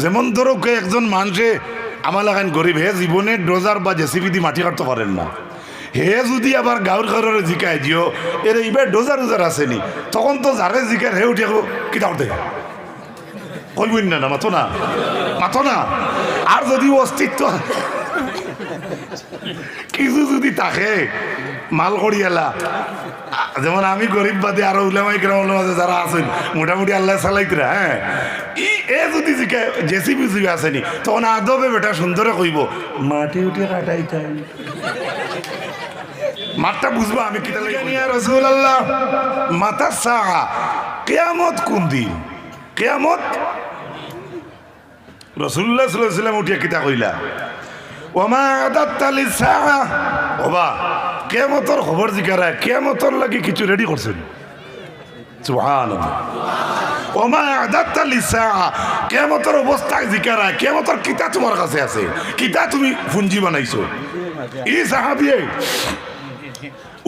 যেমন ধরো একজন মানুষে আমার লাগান গরিব হে জীবনে ডোজার বা জেসিবি দিয়ে মাটি কাটতে পারেন না, হে যদি আবার গাঁর ঘরের জিকায় দিও এর এইবার ডোজার উজার আসেনি, তখন তো যারে জিকার হে উঠে কিতা করতে কইবই না, মাথো না মাথো না। আর যদি অস্তিত্ব কিছু যদি থাকে মাল করিয়ালা, যেমন আমি গরিব বাদে আরো উলামাই কেরামের মাঝে যারা আছেন মোটামুটি আল্লাহ চালাইতরা, হ্যাঁ এ যদি জিকায় জেসিবি জিবি আসেনি, তখন আদবে বেটা সুন্দরে কইব মাটি উঠে কাটাইতাম, মাঠটা বুঝবো আমি কিতা লাগি। রাসূলুল্লাহ মাতা সাআ, কিয়ামত কোন দিন? কিয়ামত রাসূলুল্লাহ সাল্লাল্লাহু আলাইহি ওয়াসাল্লাম উঠিয়া কিতা কইলা, ওমা আদাত্তা লিস-সাআ, ওবা কিয়ামতের খবর জিকারা, কিয়ামতের লাগি কিছু রেডি করছেন? সুবহানাল্লাহ। ওমা আদাত্তা লিস-সাআ, কিয়ামতের অবস্থা জিকারা, কিয়ামতের কিতা তোমার কাছে আছে, কিতা তুমি পুঞ্জি বানাইছো? এই সাহাবী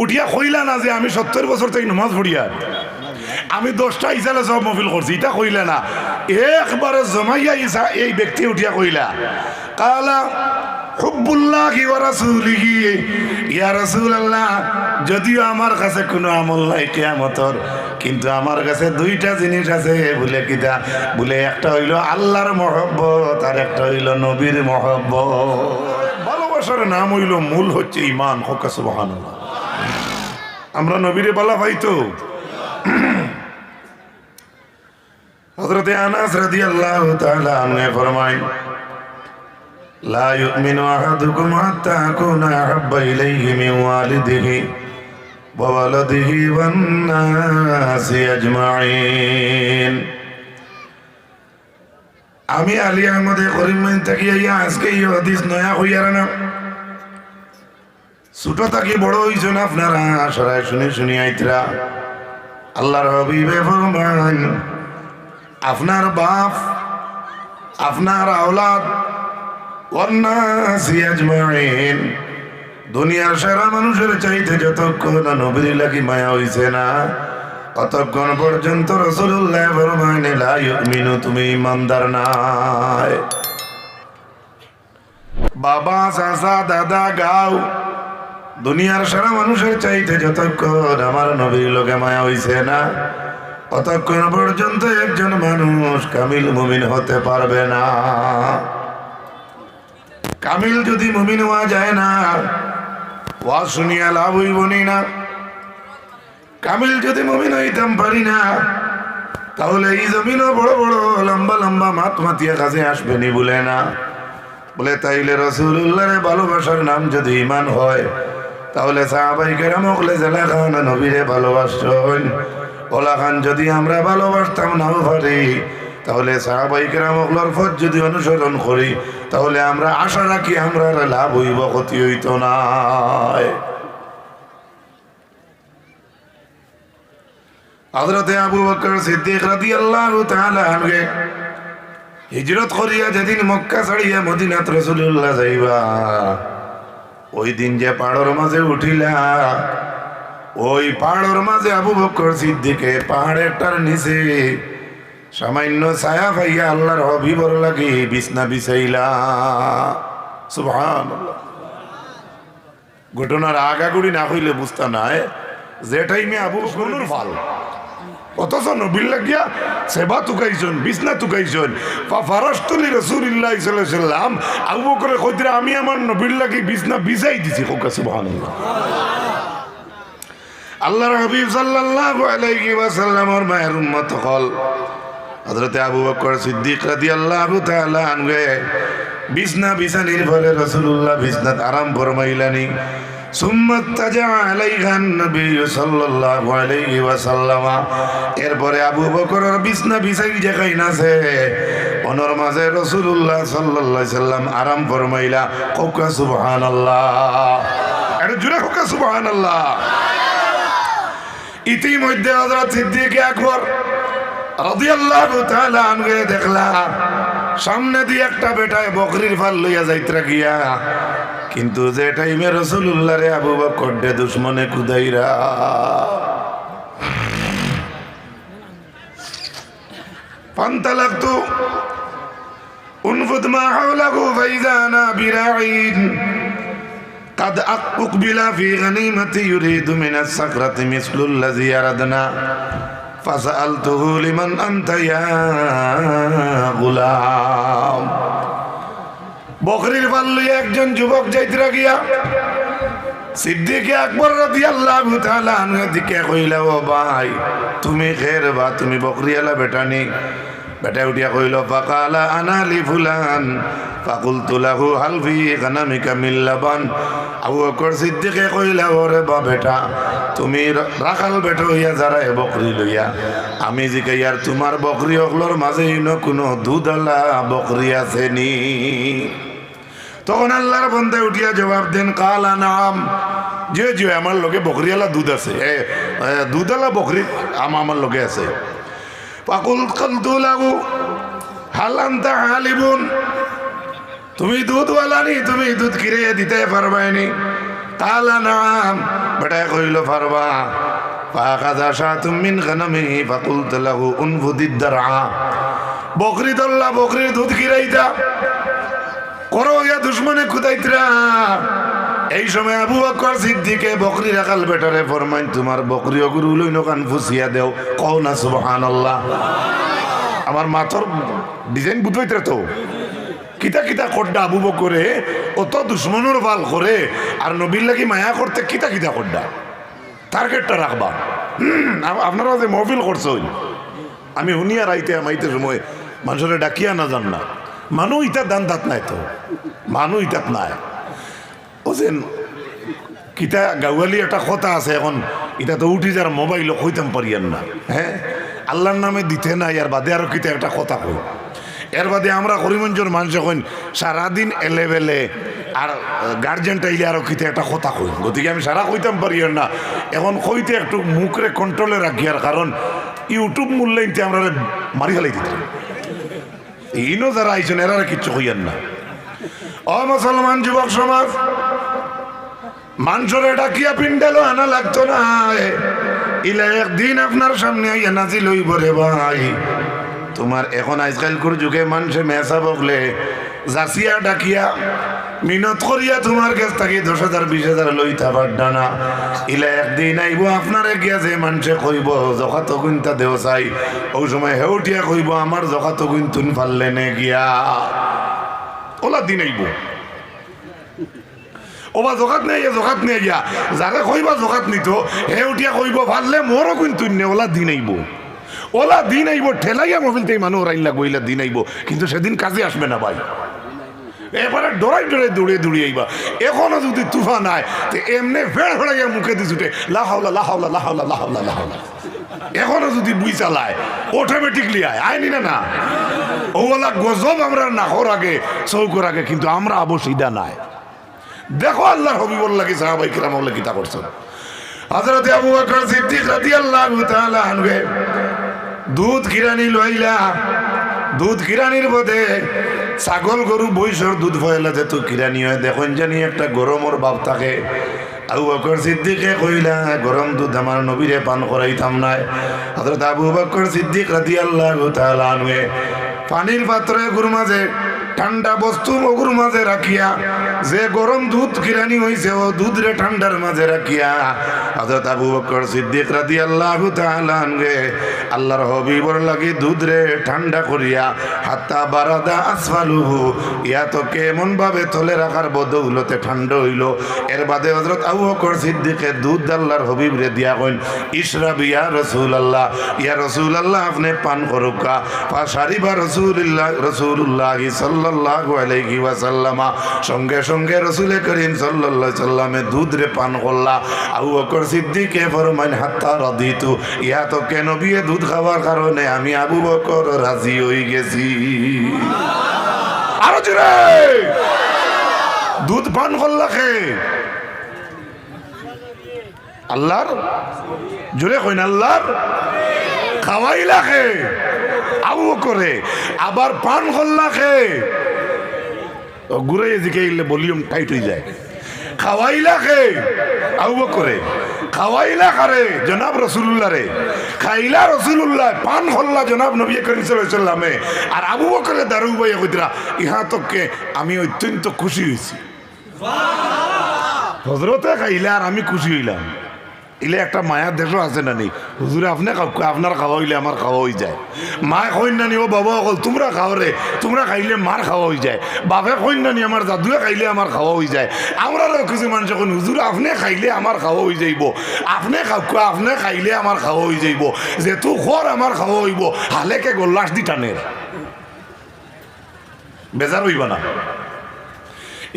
উঠিয়া কইলা না যে আমি 70 বছর থেকে নামাজ পড়িয়া আমি 10টা ইসালে সব মফিল করছি, এটা কইলা না, একবারে জমাইয়া ইসা এই ব্যক্তি উঠিয়া কইলা কালা হুব্বুল্লাহি ওয়া রাসূলিহি, ইয়া রাসূলুল্লাহ যদিও আমার কাছে কোনো আমল নাই কিয়ামতর, কিন্তু আমার কাছে দুইটা জিনিস আছে, বলে কিটা, বলে একটা হইল আল্লাহর মহব্বত আর একটা হইল নবীর মহব্বত। ভালোবাসার নাম হইল মূল হচ্ছে ঈমান। হোকা সুবহানাল্লাহ। আমরা নবীরে বলা পাইতো। হযরতে আনাস রাদিয়াল্লাহু তাআলা আনহু ফরমায় লা ইউমিনু আহাদুকুম হাত্তা আকুনা আহাব্বা ইলাইহি মিন ওয়ালিদিহি ওয়া ওয়ালাদিহি ওয়ান নাসি আজমাইন। আমি আলী আহমদ করিমগঞ্জ থেকে আজকে এই হাদিস নয়া হইয়ার না, ছোট থাকি বড় হইছেন আপনারা, সরাই শুনে শুনি আইতরা। আল্লাহর হাবিবে ফরমান আপনার বাপ, আপনার আওলাদ, ওয়ান্নাসি আজমাইন, দুনিয়ার সারা মানুষের চাইতে যতক্ষণ নবীর লাগি মায়া হইছে না, ততক্ষণ পর্যন্ত রাসূলুল্লাহ ফরমান লা ইউমিনু, তুমি ইমানদার নাই। বাবা, চাচা, দাদা, গাও, দুনিয়ার সারা মানুষের চাইতে যতক্ষণ আমার নবীর লোকে মায়া হইছে না, ততক্ষণ পর্যন্ত একজন মানুষ কামিল মুমিন হতে পারবে না। কামিল যদি মুমিন হওয়া যায় না, ওয়াজ শুনিয়া লাভ হইবনি না। কামিল যদি মুমিন হইতাম পারি না, তাহলে এই জমিনও বড় বড় লম্বা লম্বা মাত মাতিয়া কাছে আসবেনি বলে না। বলে তাইলে রাসূলুল্লাহর ভালোবাসার নাম যদি ঈমান হয়, তাহলে সাহাবায়ে কেরাম ওগলে জেলা খান নবীরে ভালোবাসছেন। ওলা খান যদি আমরা ভালোবাসতাম নাও পারি, তাহলে সাহাবায়ে কেরাম ওগলার পথ যদি অনুসরণ করি, তাহলে আমরা আশা রাখি আমরা লাভ হইব, ক্ষতি হইতো না। হযরতে আবু বকর সিদ্দিক রাদিয়াল্লাহু তাআলা আনহু হিজরত করিয়া যেদিন মক্কা ছাড়িয়া মদিনাত রাসূলুল্লাহ যাইবা, ওই দিন যে পাহাড়ের মাঝে উঠিলা, ওই পাহাড়ের মাঝে আবু বকর সিদ্দিকে পাহাড়েরটার নিচে সামান্য ছায়া পাইয়া আল্লাহর হাবিবর লাগি বিছনা বিছাইলা। সুবহানাল্লাহ। ঘটনার আগাগুড়ি না হইলে বুঝতা নাই যে টাইমে আবু বকরের ভাল, অথচ নবীর লাগিয়া সেবা তুকাইছেন, বিছনা তুকাইছেন। ফারাশতুলি রাসূলুল্লাহ সাল্লাল্লাহু আলাইহি ওয়াসাল্লাম, আবু বকরের কইরা আমি আমার নবীর লাগি বিছনা বিছাই দিছি। সুবহানাল্লাহ। আল্লাহর হাবিব সাল্লাল্লাহু আলাইহি ওয়াসাল্লামের মায়ের উম্মত হল হযরতে আবু বকর সিদ্দিক রাদিয়াল্লাহু তাআলা আনহু বিছনা বিছানির পরে রাসূলুল্লাহ বিছনাত আরাম ফরমাইলানি। এরপরে আবু বকরের বিছনা বিছাই দেখাই নাছে, ওনার মাঝে রাসূলুল্লাহ সাল্লাল্লাহু আলাইহি সাল্লাম আরাম ফরমাইলা। কোকা সুবহানাল্লাহ, এটা জুড়ে কোকা সুবহানাল্লাহ। ইতিমধ্যে হযরত সিদ্দিক আকবর রাদিয়াল্লাহু তাআলা আনহু দেখলা সামনে দিয়ে একটা বেটায় বকরির ফাল লইয়া যাইত্রা গিয়া, কিন্তু যে টাইমে রাসূলুল্লাহ রে আবু বকর দে দুশমনে কুদাইরা পান্তা লাগতো, يركض ما حوله فإذا أنا براعين قد أقبل في غنيمة يريد من الصخرة مثل الذي أردنا فسألته لمن أنت يا غلام বকরির পাল লইয়া একজন যুবক যাইতে গিয়া সিদ্দিক আকবর রাদিয়াল্লাহু তাআলা আনহু দিকে কইলা, ও ভাই তুমি খের বা তুমি বকরিয়ালা বেটানি? বেটা উঠিয়া কইল, ফাকালা আনা লি ফুলান ফাকুলতু লাহু হাল ফি গানামিকা মিন লাবান। আবু বকর সিদ্দিকে কইলা, ওরে বা বেটা তুমি রাখাল বেটা হইয়া যারা এ বকরি লইয়া, আমি জিজ্ঞাইয়ার তোমার বকরি অগলোর মাঝে ইনো কোনো দুধওয়ালা বকরি আছে নি? তখন আল্লাহর বান্দা উঠিয়া জবাব দেন, কালা নাম, যে যে আমার লগে বকরিওয়ালা দুধ আছে, দুধওয়ালা বকরি আমার লগে আছে। পাকুল কলতু লাগু হালান্তা হালিবুন, তুমি দুধওয়ালা নি, তুমি দুধ কিনে দিতে পারবাইনি? কালা নাম, বেটা কইল পারবা। ফাখাযা শাতুম মিন গানামিহি ফাকুলতু লাহু উনফুদিদ দারআ, বকরি দল্লা বকরির দুধ কিরাইতা করো ইয়া দুশ্মনে খুদাইতরা। এই সময় আবু বকর সিদ্দিকে বকরি রাখাল বেটারে ফরমাইন, তোমার বকরি অগুরু লইনো কান ফুসিয়া দেও, কও না সুবহানাল্লাহ। আমার মাথার ডিজাইন বুঝাইতরা তো কিতা কিতা করডা আবু বকরে অত দুশ্মনের ভাল করে আর নবীর লাগি মায়া করতে কিতা কিতা করডা, টার্গেটটা রাখবা। আপনারা যে মহফিল করছেন, আমি শুনিয়া রাইতে আমাইতে সময় মানুষের ডাকিয়া না যান না, মানুষ ইটার দান দাঁত নাই, তো মানুষ ইটাত নাই। ও যেন কিতা গাওয়ালি একটা কথা আছে, এখন এটা তো উঠি যার মোবাইলও কইতাম পারিয়ান না। হ্যাঁ, আল্লাহর নামে দিতে না, এর বাদে আরো কিতা একটা কথা কই। এর বাদে আমরা করিমঞ্জর মানুষ কইন সারাদিন এলেবেলে, আর গার্জেন টাইলে আরো কিতা একটা কথা কই। গতিকে আমি সারা কইতাম পারিয়ান না, এখন কইতে একটু মুখরে কন্ট্রোলে রাখিয়ার, কারণ ইউটিউব মূল্যায়নতে আমরা মারি ফেলাই দিতে। ইনো যারা আইছেন এরা কিচ্ছু হইয়ান না। ও মুসলমান যুবক সমাজ, মানুষের ডাকিয়া পিন্ডালো আনা লাগতো না, ইলা একদিন আপনার সামনে আইয়া নাজিল হইব রে ভাই। তোমার এখন আজকালকার যুগে মানুষে মেসা বকলে জাসিয়া ডাকিয়া মিনত করিয়া তোমার কাছ থেকে 10,000 20,000 লইতা পারডা না। ইলা একদিন আইব আপনারে গিয়া যে মানুষে কইব জখাত গুনতা দেও চাই, ওই সময় হেউটিয়া কইব আমার জখাত গুন তুন পারলে নে গিয়া। ওলা দিন আইব, ওবা জগাত নেই জগাত নিয়ে গিয়া যারা কইবা জগাত নিত হেউটিয়া কইব পারলে মোরও গুন তুন নে। ওলা দিন আইব, ওলা দিন আইব, ঠেলাইয়া মফিলতে মানুষ রাইলা গইলা দিন আইব, কিন্তু সেদিন কাজে আসবে না ভাই। এবারে ডরাই ডরাই দৌড়িয়ে দৌড়িয়ে আইবা। এখনো যদি তুফান আয় তো এমনি ফেড় ফেড়াইয়া মুখে দিয়ে ছুটে লাহাওলা লাহাওলা লাহাওলা লাহাওলা লাহাওলা। এখনো যদি বুই চালায় অটোমেটিকলি আয়নি না না, ওলা গজব আমরা নাহর আগে চৌকর আগে, কিন্তু আমরা আবশ্যিদা নাই। দেখো আল্লাহর হবিবুল্লাহ কি সাহাবায়ে কিরামউল্লাহ কিতা করছেন। হযরত আবু বকর সিদ্দিক রাদিয়াল্লাহু তাআলা আনহু দুধ কিরানি লইলা, দুধ কিরানির বদে ছাগল গরু বৈশর দুধ ফয়লা যেত কিরানি হয়, দেখুন জানি একটা গরমর ভাব থাকে। আবু বকর সিদ্দিকে কইলা, গরম দুধ আমার নবীরে পান করাইতাম নাই। হযরত আবু বকর সিদ্দিক রাদিয়াল্লাহু তাআলা আনহু পানির পাত্রে গুরু মাঝে ঠান্ডা বস্তু মগুর মাঝে রাখিয়া, যে গরম দুধ কিরানি হইছে ও দুধ রে ঠান্ডার মাঝে রাখিয়া হযরত আবু বকর সিদ্দিক রাদিয়াল্লাহু তাআলা আনহু আল্লাহর হাবিবর লাগি দুধ রে ঠান্ডা করিয়া হাত্তা বারাদা আসফালুহু, ইয়া তো কেমন ভাবে তলে রাখার বদৌলতে ঠান্ডা হইল। এর বাদে হযরত আবু বকর সিদ্দিকে দুধ আল্লাহর হাবিব রে দিয়া কইন, ইশরাব ইয়া রাসূলুল্লাহ, ইয়া রাসূলুল্লাহ আপনি পান করুকা। ফাশারিবা রাসূলুল্লাহ সাল্লাল্লাহু আলাইহি ওয়াসাল্লাম, সঙ্গে সঙ্গে রাসূল করিম সাল্লাল্লাহু আলাইহি সাল্লামে দুধ রে পান করলা। আবু বকর সিদ্দিকে ফরমান হাত্তা রাদিতু, ইয়া তো কেন বিয়ে দুধ খাওয়ার কারণে আমি আবু বকর রাজি হয়ে গেছি। আরো জোরে দুধ পান করলা খে আল্লাহর, জোরে কইন আল্লাহর খাওয়াইলা খে আবু বকরে, আবার পান করলা খে ঘুরে এদিকে ভলিউম টাইট হয়ে যায়। খাওয়াইলা খে আবু বকরে, খাওয়াইলা কারে জনাব রসুল্লাহ রে, খাইলা রসুল্লাহ, পান হল্লা জনাব নবী করিম সাল্লাল্লাহু আলাইহি ওয়াসাল্লামে। আর আবু বকরের দারু বাইয়া কইতরা ইহা তোকে আমি অত্যন্ত খুশি হয়েছি। হজরতে খাইলা আর আমি খুশি হইলাম। ইলে একটা মায়ার দেশও আছে না নি, হুজুরে আপনি আপনার খাওয়া হইলে আমার খাওয়া হয়ে যায়। মা কইন না নি ও বাবা অকল তোমরা খাও রে, তোমরা খাইলে মার খাওয়া হয়ে যায়। বাপে কইন না নি আমার দাদুয়ে খাইলে আমার খাওয়া হয়ে যায়। আমরা কিছু মানুষ এখন হুজুর আপনি খাইলে আমার খাওয়া হয়ে যাইব, আপনি আপনি খাইলে আমার খাওয়া হয়ে যাইব, যেহেতু খর আমার খাওয়া হইব, হালেকে গোল্লাস দি টানের বেজার হইব না।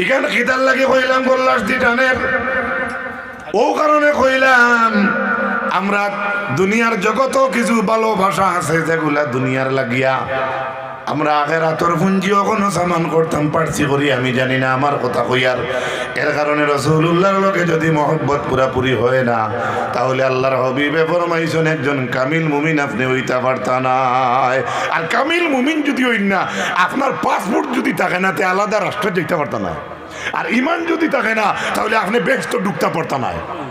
এখানে খিদার লাগে কইলাম গোল্লাস দি টানের, ও কারণে কইলাম আমরা দুনিয়ার জগত কিছু ভালোবাসা আছে যেগুলা দুনিয়ার লাগিয়া আমরা আখেরাতের পুঞ্জি এখনো সামান করতাম পারছি করি আমি জানি না আমার কথা কইয়ার। এর কারণে রাসূলুল্লাহর লোকে যদি মহব্বত পুরাপুরি হয় না, তাহলে আল্লাহর হাবিবে ফরমাইছেন একজন কামিল মুমিন আপনি হইতে পারতা না। আর কামিল মুমিন যদি হইন না, আপনার পাসপোর্ট যদি থাকে না, তে আলাদা রাষ্ট্রে যেতে পারতা না। আর ইমান যদি থাকে না, তাহলে আপনি বেহেশত ঢুকতে পারতা না।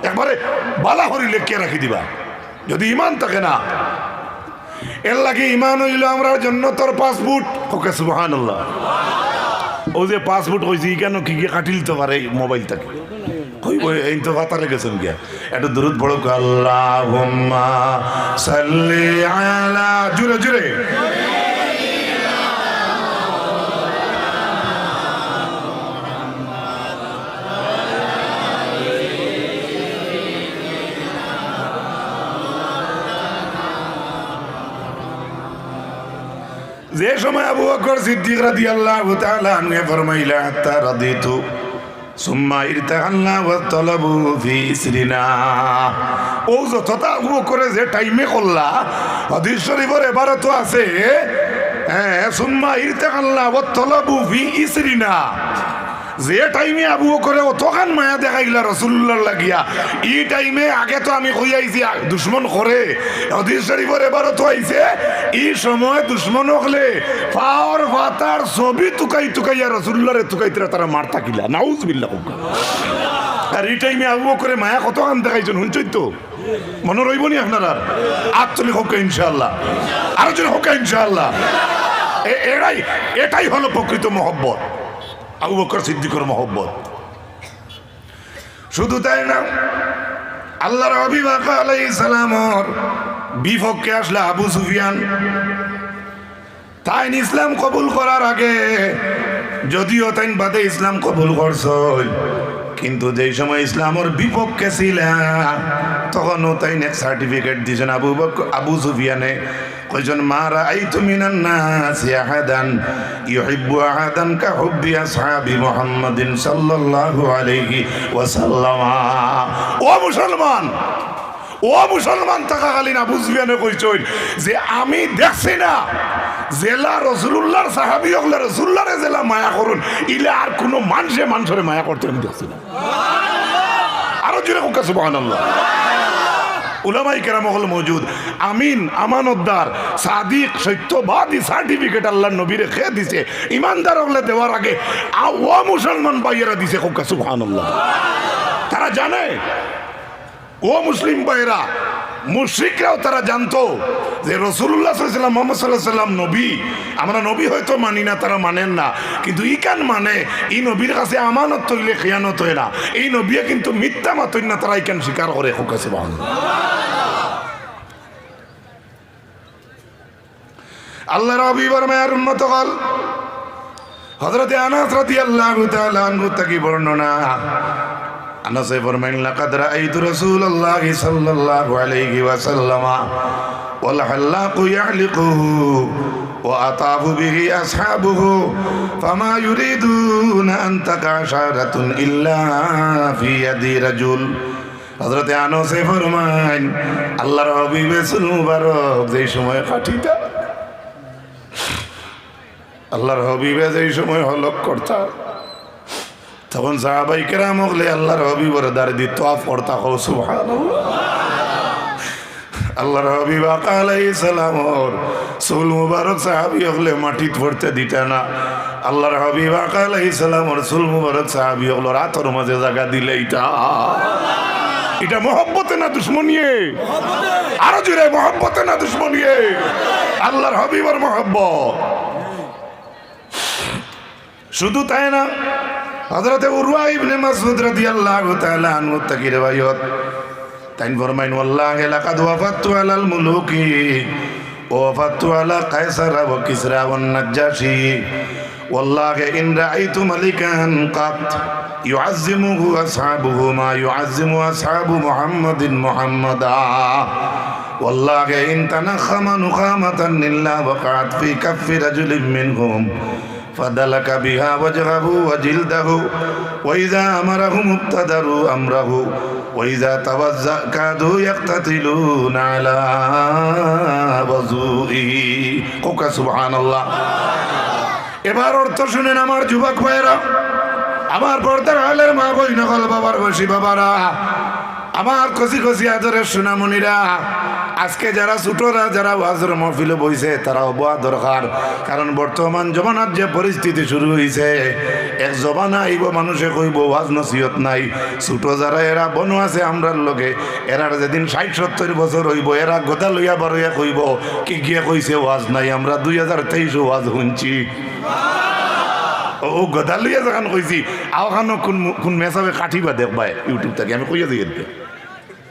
একবারে বালা হরি লেখকে রাখি দিবা যদি ইমান থাকে না। এর লাগে ইমান হইল আমরা জন্য তোর পাসপোর্ট। ওকে সুবহানাল্লাহ। ও যে পাসপোর্ট হয়েছে কেন কি কি কাটিল তো পারে মোবাইল থেকে কইব এই তো কাতারে গেছেন গিয়া একটু দরুদ পড়ো আল্লাহুম্মা সাল্লি আলা, জুরে জুরে যে সময় আবু বকর সিদ্দিক রাদিয়াল্লাহু তাআলা আনহু ফরমাইলা হাত্তা রাদিতু সুম্মা ইরতাহাল্লা ওয়া তালাবু ফি ইসরিনা। ও যতটা আবু বকর যে টাইমে করলা হাদিস শরীফের এবারে তো আছে সুম্মা ইরতাহাল্লা ওয়া তালাবু ফি ইসরিনা। যে টাইমে আবু বকরে অতখান মায়া দেখাইলা রাসূলুল্লাহর লাগিয়া, এই টাইমে আগে তো আমি কই আইছি দুশ্মন করে হাদিস শরীফের এবারে তো আইছে এই সময় দুশ্মন হলে পাওয়ার ফাতার ছবি টুকাইয়া রাসূলুল্লাহরে টুকাইতে তারা মারতা কিলা, নাউজুবিল্লাহ। আর এই টাইমে আবু বকরে মায়া কতখান দেখাইছেন শুনছেন তো, মনে রইব নি আপনারা? আত্মলি হোক ইনশাআল্লাহ, আরো জন হোক ইনশাআল্লাহ। এটাই হলো প্রকৃত মহব্বত, আবু বকর সিদ্দিকের মহব্বত। শুধু তাই না, আল্লাহর হাবিব আলাইহিস সালামের বিপক্ষে আসলে আবু সুফিয়ান, তাই ইসলাম কবুল করার আগে যদিও তাই বাদে ইসলাম কবুল করছই, কিন্তু যেই সময় ইসলামের বিপক্ষে ছিল তখনও তাই সার্টিফিকেট দিয়েছেন আবু সুফিয়ানে। কইজন মা রাআইতু মিনান নাসি আহাদান ইউহিব্বু আহাদান কা হুব্বি আসহাবি মুহাম্মাদিন সাল্লাল্লাহু আলাইহি ওয়াসাল্লাম। ও মুসলমান, ও মুসলমান থাকাকালীন আবু সুফিয়ানে কইছেন যে আমি দেখছি না জেলা রাসূলুল্লাহর সাহাবী হলে রাসূলুল্লাহরে জেলা মায়া করুন, ইলে আর কোনো মানুষের মায়া করতে আমি দেখছি না। আরো জোরে হোক সুবহানাল্লাহ। উলামায়ে কেরাম হল মওজুদ, আমিন, আমানতদার, সাদিক, সত্যবাদী সার্টিফিকেট আল্লাহর নবীরে খেয়ে দিছে। ইমানদার হলে দেওয়ার আগে ও মুসলমান ভাইয়েরা দিছে হোক সুবহানাল্লাহ। তারা জানে, ও মুসলিম ভাইয়েরা, মুশরিকরাও তারা জানতো যে রাসূলুল্লাহ সাল্লাল্লাহু আলাইহি ওয়াসাল্লাম মুহাম্মদ সাল্লাল্লাহু আলাইহি ওয়াসাল্লাম নবী। আমরা নবী হয়তো মানি না, তারা মানেন না, কিন্তু ইকান মানে এই নবীর কাছে আমানত তৈলে খেয়ানত হয় না, এই নবীয়ে কিন্তু মিথ্যা মাতই না, তারা ইকান স্বীকার করে হোক সুবহানাল্লাহ। আল্লাহর হাবিবের মায়ের উম্মত হল হযরত আনাস রাদিয়াল্লাহু তাআলা আনহু থেকে বর্ণনা। আনাস ফরমাইন লাকাদ রাআইতু রাসূলুল্লাহি সাল্লাল্লাহু আলাইহি ওয়াসাল্লাম ওয়াল হাল্লাকু ইয়াহলিকুহু ওয়া আতাফু বিহি আসহাবুহু ফামা ইউরিদুনা আন তাকাশারাতুন ইল্লা ফি ইয়াদি রাজুল। হযরত আনাস ফরমাইন আল্লাহর হাবিবের চুল মুবারক যেই সময় কাটিতা, আল্লাহর হাবিবে যেই সময় হলক করতা, তখন সাহাবাই কেরাম হলে আল্লাহর হাবিবের দাঁড়ে দিয়ে তোয়াফ করতা। হো সুবহানাল্লাহ। আল্লাহর হাবিব আলাইহিস সালামর চুল মুবারক সাহাবী হলে মাটিত পড়তে দিতে না। আল্লাহর হাবিব আলাইহিস সালামর চুল মুবারক সাহাবী হলো রাতের মাঝে জায়গা দিলেইটা। এটা মহব্বতে না দুশ্মনিয়ে? আরো জোরে, মহব্বতে না দুশ্মনিয়ে? আল্লাহর হাবিবের মহব্বত। শুধু তাই না, হযরত উরওয়া ইবনে মাসউদ রাদিয়াল্লাহু তাআলা আনহু থেকে রিওয়ায়াত, তাই ফরমাইন ওয়াল্লাহি লাকাদ ওয়াফাতু আলাল মুলুকি ওয়া ওয়াফাতু আলা কায়সারা ওয়া কিসরা ওয়ান নাজ্জাশি ওয়াল্লাহি ইন রাআইতু মালিকান কাত ইউআযযিমুহু আসহাবুহু মা ইউআযযিমু আসহাবু মুহাম্মাদিন মুহাম্মাদা ওয়াল্লাহি ইন তানাখামা নুখামাতান ইল্লা ওয়াকাত ফি কাফি রাজুলিন মিনহুম فدلك بها وجهه وجلده وإذا أمرهم ابتدروا أمره وإذا توزأ كادوا يقتتلون على وضوئه قوكا سبحان الله এবার অর্থ শুনেন আমার যুবক ভাইরা, আমার পর্দার আলের মা বইন হল বাবার বসি বাবারা, আমার কচি কচি আদরের সোনামণিরা, আজকে যারা ছোটরা যারা ওয়াজের মহফিলে বইছে তারাও বয়া দরকার। কারণ বর্তমান জমানার যে পরিস্থিতি শুরু হয়েছে, এক জমানা আইব মানুষে কইব ওয়াজ নসিহত নাই। ছোট যারা এরা বনো আছে আমরার লগে, এরার যেদিন 60-70 বছর হইব এরা গোদা লইয়া বারইয়া কইব কি গিয়ে কইছে ওয়াজ নাই, আমরা 2023 ওয়াজ শুনছি। ও গদা লইয়া যখন কইছি আওখানো কোন মেসাবে কাঠিবা দেখবাই ইউটিউব থেকে, আমি কইয়া দিয়ে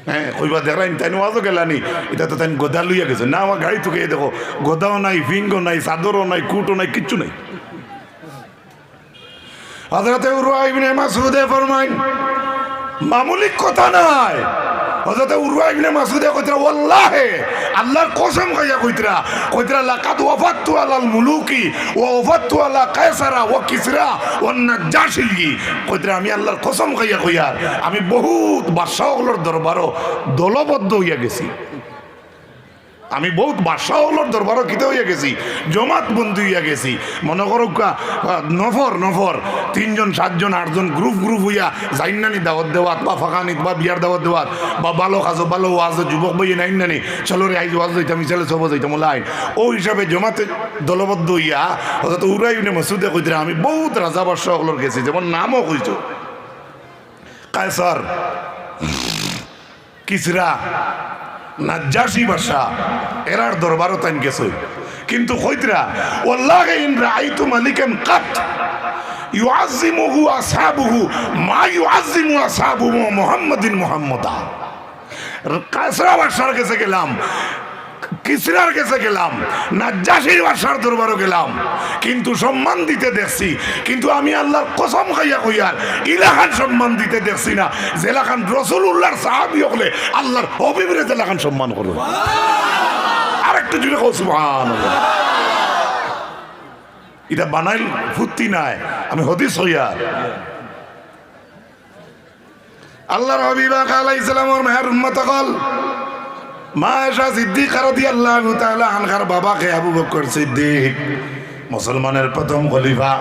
হ্যাঁ কইবা দেখাইন তাই ওয়াজও গেলানি, এটা তো তাই গদা লইয়া গেছে না। আমার গাড়ি থেকে দেখো গদাও নাই, ফিঙ্গও নাই, চাদরও নাই, কুটও নাই, কিচ্ছু নাই। হযরত উরওয়া ইবনে মাসউদে ফরমায় মামুলি কথা নাই। হযরত উরওয়া ইবনে মাসউদে কইতরা ওয়াল্লাহি আল্লাহর কসম খাইয়া কইতরা লাকাদ ওয়াফাতু আলাল মুলুকি ওয়া ওয়াফাতু আলা কায়সারা ওয়া কিসরা ওয়ান নাজ্জাশি। কইতরা আমি আল্লাহর কসম খাইয়া কইয়ার আমি বহুত বাদশাহগুলোর দরবারও দলবদ্ধ হইয়া গেছি। আমি বহুত বাদশাহগুলোর দরবারও কিতে হইয়া গেছি, জমাত বন্ধু হইয়া গেছি। মনে করো নফর 3জন 7জন 8জন গ্রুপ হইয়া যাইনানি দাওয়াত দেওয়াত বা ফাঁকানিত বা বিয়ার দাওয়াত দেওয়াত বা ভালো কাজো ভালো ওয়াজ যুবক বইয়ে নাইনানি চলো রে আইজ ওয়াজ যাইতাম চলে সব যাইতাম লাইন ও হিসাবে জমাতে দলবদ্ধ হইয়া অর্থাৎ উরওয়া ইবনে মাসউদে কইতরা আমি বহুত রাজা বাদশাহগুলোর গেছি, যেমন নামও কইছো কায়সার, কিসরা, নাজ্জাশি বাদশা, এরার দরবারও তাইন গেছে। কিন্তু কইতরা ওয়াল্লাহি ইন রাআইতু মালিকান কাত ইউআযযিমুহু আসহাবুহু মা ইউআযযিমু আসহাবু মুহাম্মাদিন মুহাম্মাদা। কায়সার বাদশার কাছে গেলাম, কিসরার কাছে গেলাম, নাজ্জাশির বাদশার দরবারও গেলাম, কিন্তু সম্মান দিতে দেখছি। কিন্তু আমি আল্লাহর কসম খাইয়া কইয়ার ইলাখান সম্মান দিতে দেখছি না জেলাখান রাসূলুল্লাহর সাহাবী হলে আল্লাহর হাবিবের জেলাখান সম্মান করব। আরেকটু জুড়ে কও সুবহানাল্লাহ। এটা বানাইল ফুর্তি নাই, আমি হাদিস হইয়ার আল্লাহর হাবিব আলাইহিস সালামের মেহের উম্মত কল মা আয়েশা সিদ্দিকা রাদিয়াল্লাহু তাআলা আনহার বাবাকে আবু বকর সিদ্দিক, মুসলমানের প্রথম খলিফা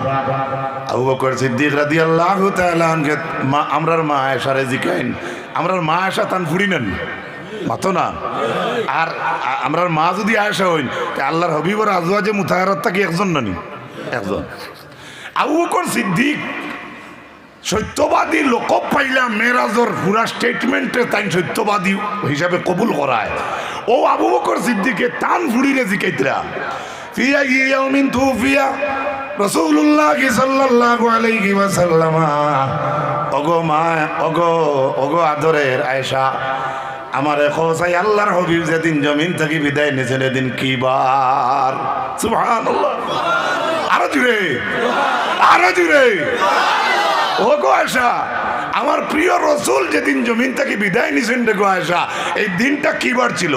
আবু বকর সিদ্দিক রাদিয়াল্লাহু তাআলা আনকে আমরার মা আয়েশারে জিকাইন। আমরার মা আয়েশা তান ফুড়ি নেন মাতো না। আর আমরার মা যদি আয়েশা হইন তে আল্লাহর হাবিবের আজওয়াজে মুতাহারাত কি একজন নানি? একজন। আবু বকর সিদ্দিক সত্যবাদী লোক পাইলা মেরাজর পুরা স্টেটমেন্টে তাই সত্যবাদী হিসাবে কবুল করায়। ও আবু বকর সিদ্দিকে টান ফুড়িরে জিকাইতরা ফিয়া ইয়াউমিন তুফিয়া রাসূলুল্লাহ সাল্লাল্লাহু আলাইহি ওয়াসাল্লাম। ওগো মা, ওগো আদরের আয়েশা, আমার খোসাই আল্লাহর হাবিব যেদিন জমিন থেকে বিদায় নিয়েছেন এদিন কি বার? সুবহানাল্লাহ। আরো জুড়ে ও গো আয়েশা, আমার প্রিয় রসুল যেদিন জমিন থেকে বিদায় নিছেন রে গো আয়েশা, এই দিনটা কি বার ছিল?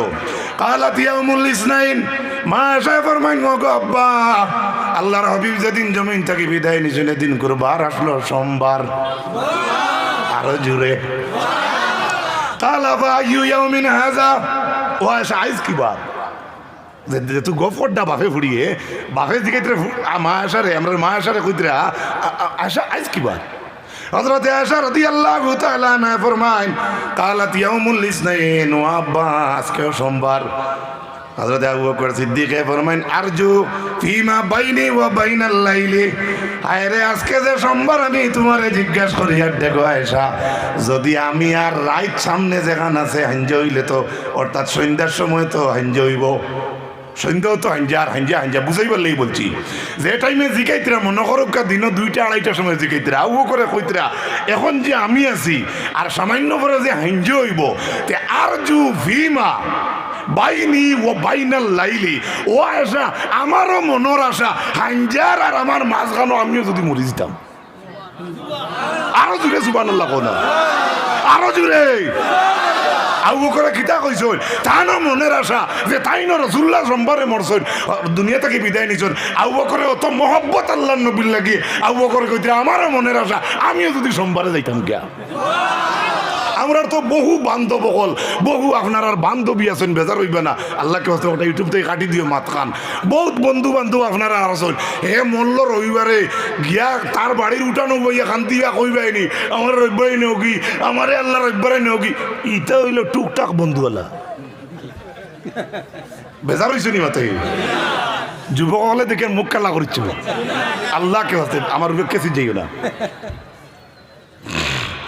কালাত ইয়াউমুল ইসনাইন। মা আয়েশা ফরমাইন ও গো আব্বা, আল্লাহর হাবিব যেদিন জমিন থেকে বিদায় নিছেন এদিন বার আসলো সোমবার। আরো জুড়ে কালা ফাইয়ু ইয়াউমিন হাযা। ও আয়েশা আইজ কি বার? তুই গফরটা বাফে ফুড়িয়ে বাফে দিকে মা আয়েশারে আমরা মা আয়েশারে কইতরা আয়েশা আইজ কি বার? হযরত আয়েশা রাদিয়াল্লাহু তাআলা আনহা ফরমায় কালাত ইয়াউমুল ইসনাইন, ও আব্বা আজকে সোমবার। হযরত আবু বকর সিদ্দিক ফরমাইন আরজু ফিমা বাইনি ওয়া বাইনাল লাইলি, আরে আজকে যে সোমবার আমি তোমারে জিজ্ঞাসা করি আর দেখো আয়েশা, যদি আমি আর রাইট সামনে যেখান আছে হাঞ্জা হইলে তো অর্থাৎ সন্ধ্যার সময় তো হাঞ্জা হইব, সন্ধ্যাও তো হাঞ্জা আর হাঞ্জা বুঝাইবার লাগি বলছি। যে টাইমে জিকাইতরা মনে করো দিন 2টা 2:30টার সময় জিকাইতরা আউ করে কইতরা এখন যে আমি আছি আর সামান্য পরে যে হাঞ্জা হইব তে আরজু ফিমা বাইনি ও বাইনাল লাইলি, ও আশা আমারও মনের আশা হাঞ্জার আর আমার মাঝখানো আমিও যদি মরে যেতাম। আরো জুড়ে সুবহানাল্লাহ কোন আরো জুড়ে আবু বকর কিতা কইছই তানো মনের আশা যে তাইনো রাসূলুল্লাহ সোমবারে মরছই দুনিয়া থেকে বিদায় নিছন। আবু বকরের অত মহব্বত আল্লাহর নবীর লাগি আবু বকর কইতে আমারও মনের আশা আমিও যদি সোমবারে যাইতাম গিয়া। আমরা তো বহু বান্ধব হল, বহু আপনার আর বান্ধবী আছেন, বেজার হইবে না, আল্লাহকে হচ্ছে ওটা ইউটিউব থেকে কাটি দিও মাত খান। বহুত বন্ধু বান্ধব আপনারা আর আছেন, হে মল্ল রবিবারে গিয়া তার বাড়ির উঠানো বইয়া খান্তি কইবাইনি আমার রবিবারে নেও কি, আমারে আল্লাহ রবিবারে নেও কি, ইটা হইল টুকটাক বন্ধুওয়ালা। বেজার হয়েছে নি মাতে যুবক হলে দেখে মুখ কালা করছিল। আল্লাহকে হচ্ছে আমার কেসি যাইও না।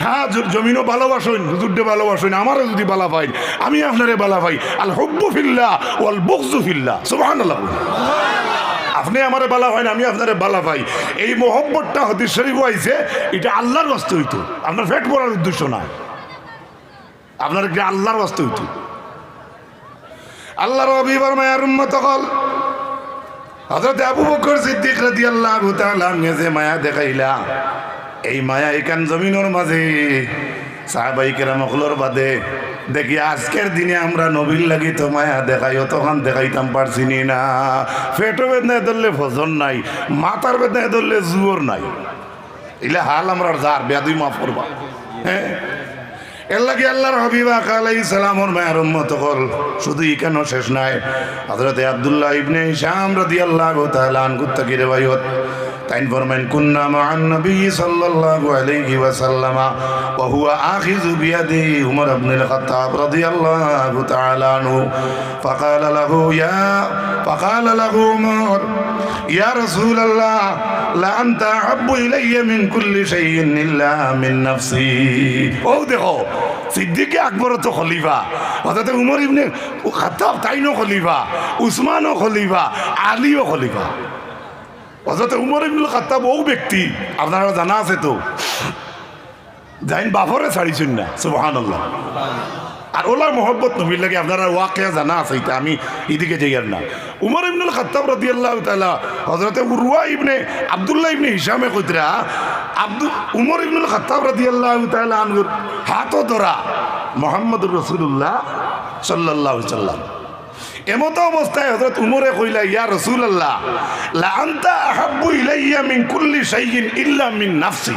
হ্যাঁ জমিনও ভালোবাসেন, হুজুরকে ভালোবাসেন, আমারও যদি বালা পাই আমি আপনারে বালা পাই। আল হুব্বু ফিল্লাহ ওয়াল বুগযু ফিল্লাহ, সুবহানাল্লাহ। আপনি আমারে বালা পাই, আমি আপনারে বালা পাই। এই মোহব্বতটা হাদিস শরীফ আইছে, এটা আল্লাহর ওয়াস্তে হইতো, আপনার পেট ভরার উদ্দেশ্য না, আপনার কি আল্লাহর ওয়াস্তে হইতো। আল্লাহর হাবিবের মায়ার উম্মত হল হযরত আবু বকর সিদ্দিক রাদিয়াল্লাহু তাআলা যে মায়া দেখাইলা, এই মায়া এখান জমিনের মাঝে সাহাবাই কেরাম হলর বাদে দেখি আজকের দিনে আমরা নবীর লাগি তো মায়া দেখাই তখন দেখাইতাম পারছি না। পেটও বেদনায় ধরলে ভজন নাই, মাথার বেদনায় ধরলে জুয়োর নাই, এলে হাল আমরা যার বেয়াদুই মাফ করবা। হ্যাঁ এর লাগে আল্লাহর হাবিব আলাইহিস সালামর মায়ের উম্মত হল শুধু এখানে শেষ নাই। হযরত আব্দুল্লাহ ইবনে হিশাম রাদিয়াল্লাহু তাআলা আনহু থেকে রিওয়ায়াত তাইন ফরমান কুন্না মা'আন নবী সাল্লাল্লাহু আলাইহি ওয়াসাল্লাম ওয়া হুয়া আখিযু বিয়াদি উমর ইবনে আল-খাত্তাব রাদিয়াল্লাহু তাআলা আনহু ফাকালা লাহু উমর ইয়া রাসূলাল্লাহ লা আনতা আহাব্বু ইলাইয়া মিন কুল্লি শাইইন ইল্লা মিন নাফসি। ও দেখো সিদ্দিক আকবর তো খলিফা, হযরত উমর ইবনে খাত্তাব তাইনও খলিফা, উসমানও খলিফা, আলীও খলিফা। হযরত উমর ইবনে খাত্তাব ও ব্যক্তি আপনারা জানা আছে তো যাইন বাফরে ছাড়িছেন না, সুবহানাল্লাহ। আর ওলার মোহব্বত নবীর লাগে আপনারা ওয়াকিয়া জানা আছে, এটা আমি এদিকে যাইয়ার না। উমর ইবনে খাত্তাব রাদিয়াল্লাহু তাআলা হযরত উরওয়া ইবনে আব্দুল্লাহ ইবনে হিশামে কইতরা উমর ইবনে খাত্তাব রাদিয়াল্লাহু তাআলা আনহুর হাতও ধরা মুহাম্মদুর রাসূলুল্লাহ সাল্লাল্লাহু আলাইহি সাল্লাম। এমত অবস্থায় হযরত উমরে কইলা ইয়া রাসূলুল্লাহ লা আনতা আহাব্বু ইলাইয়া মিন কুল্লি শাইইন ইল্লা মিন নাফসি।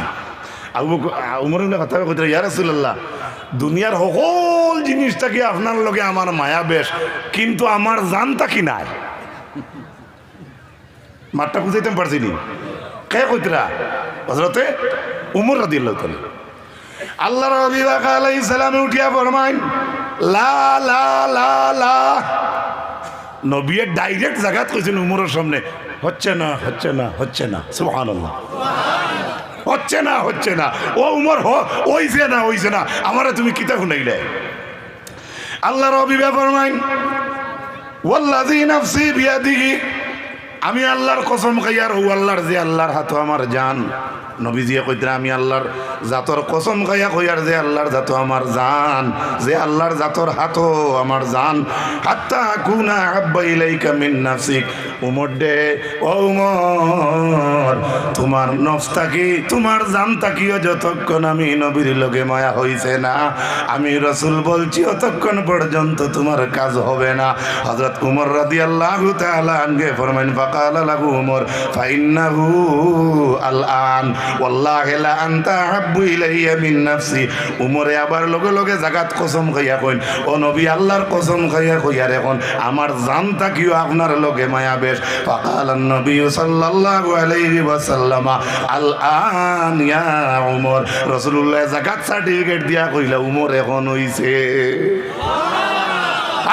উমর ইবনে খাত্তাব কইতরা ইয়া রাসূলুল্লাহ দুনিয়ার সকল জিনিসটাকে আপনার লগে আমার মায়া বেশ, কিন্তু আমার জানটা কি নাই। মাঠটা বুঝাইতে পারছি নি কে কইতরা হযরতে উমর রাদিয়াল্লাহু তাআলা। আল্লাহর হাবিব আলাইহিস সালাম উঠিয়া ফরমাইন লা লা লা লা। নবী ডাইরেক্ট জায়গাত কইছেন উমরের সামনে হচ্ছে না হচ্ছে না হচ্ছে না, সুবহানাল্লাহ। হচ্ছে না হচ্ছে না, ও উমর হইছে না আমারে তুমি কিতা শুনাইলে। আল্লাহর হাবিব ফরমাইন ওয়াল্লাযী নাফসি বিয়াদিহি, আমি আল্লাহর কসম খাইয়ার ও আল্লাহর যে আল্লাহর হাত আমার জান। নবীজিয়ে কইতরা আমি আল্লাহর জাতর কসম খাইয়া কইয়ার যে আল্লাহর জাত আমার জান, যে আল্লাহর জাতর হাত আমার জান। হাত্তা কুনা আহাব্বা ইলাইকা মিন নাফসিক। উমর দে ও উমর তোমার নফস থাকি তোমার জান থাকিও যতক্ষণ আমি নবীর লগে মায়া হইছে না, আমি রাসূল বলছি অতক্ষণ পর্যন্ত তোমার কাজ হবে না। হযরত উমর রাদিয়াল্লাহু তাআলা আনহু ফরমাইন ফাকালা লাহু উমর ফাইন্নাহু আল-আন ওয়াল্লাহি লা আনতা আহাব্বু ইলাইয়া মিন নাফসি। উমরে আবার লগে লগে জাগাত কসম খাইয়া কইন ও নবী আল্লাহর কসম খাইয়া কইয়ার এখন আমার জান থাকিও আপনার লগে মায়া বেশ। ফাকালান নবী সাল্লাল্লাহু আলাইহি ওয়াসাল্লাম আল-আন ইয়া উমর। রাসূলুল্লাহ জাকাত সার্টিফিকেট দিয়া কইলা উমর এখন হইছে।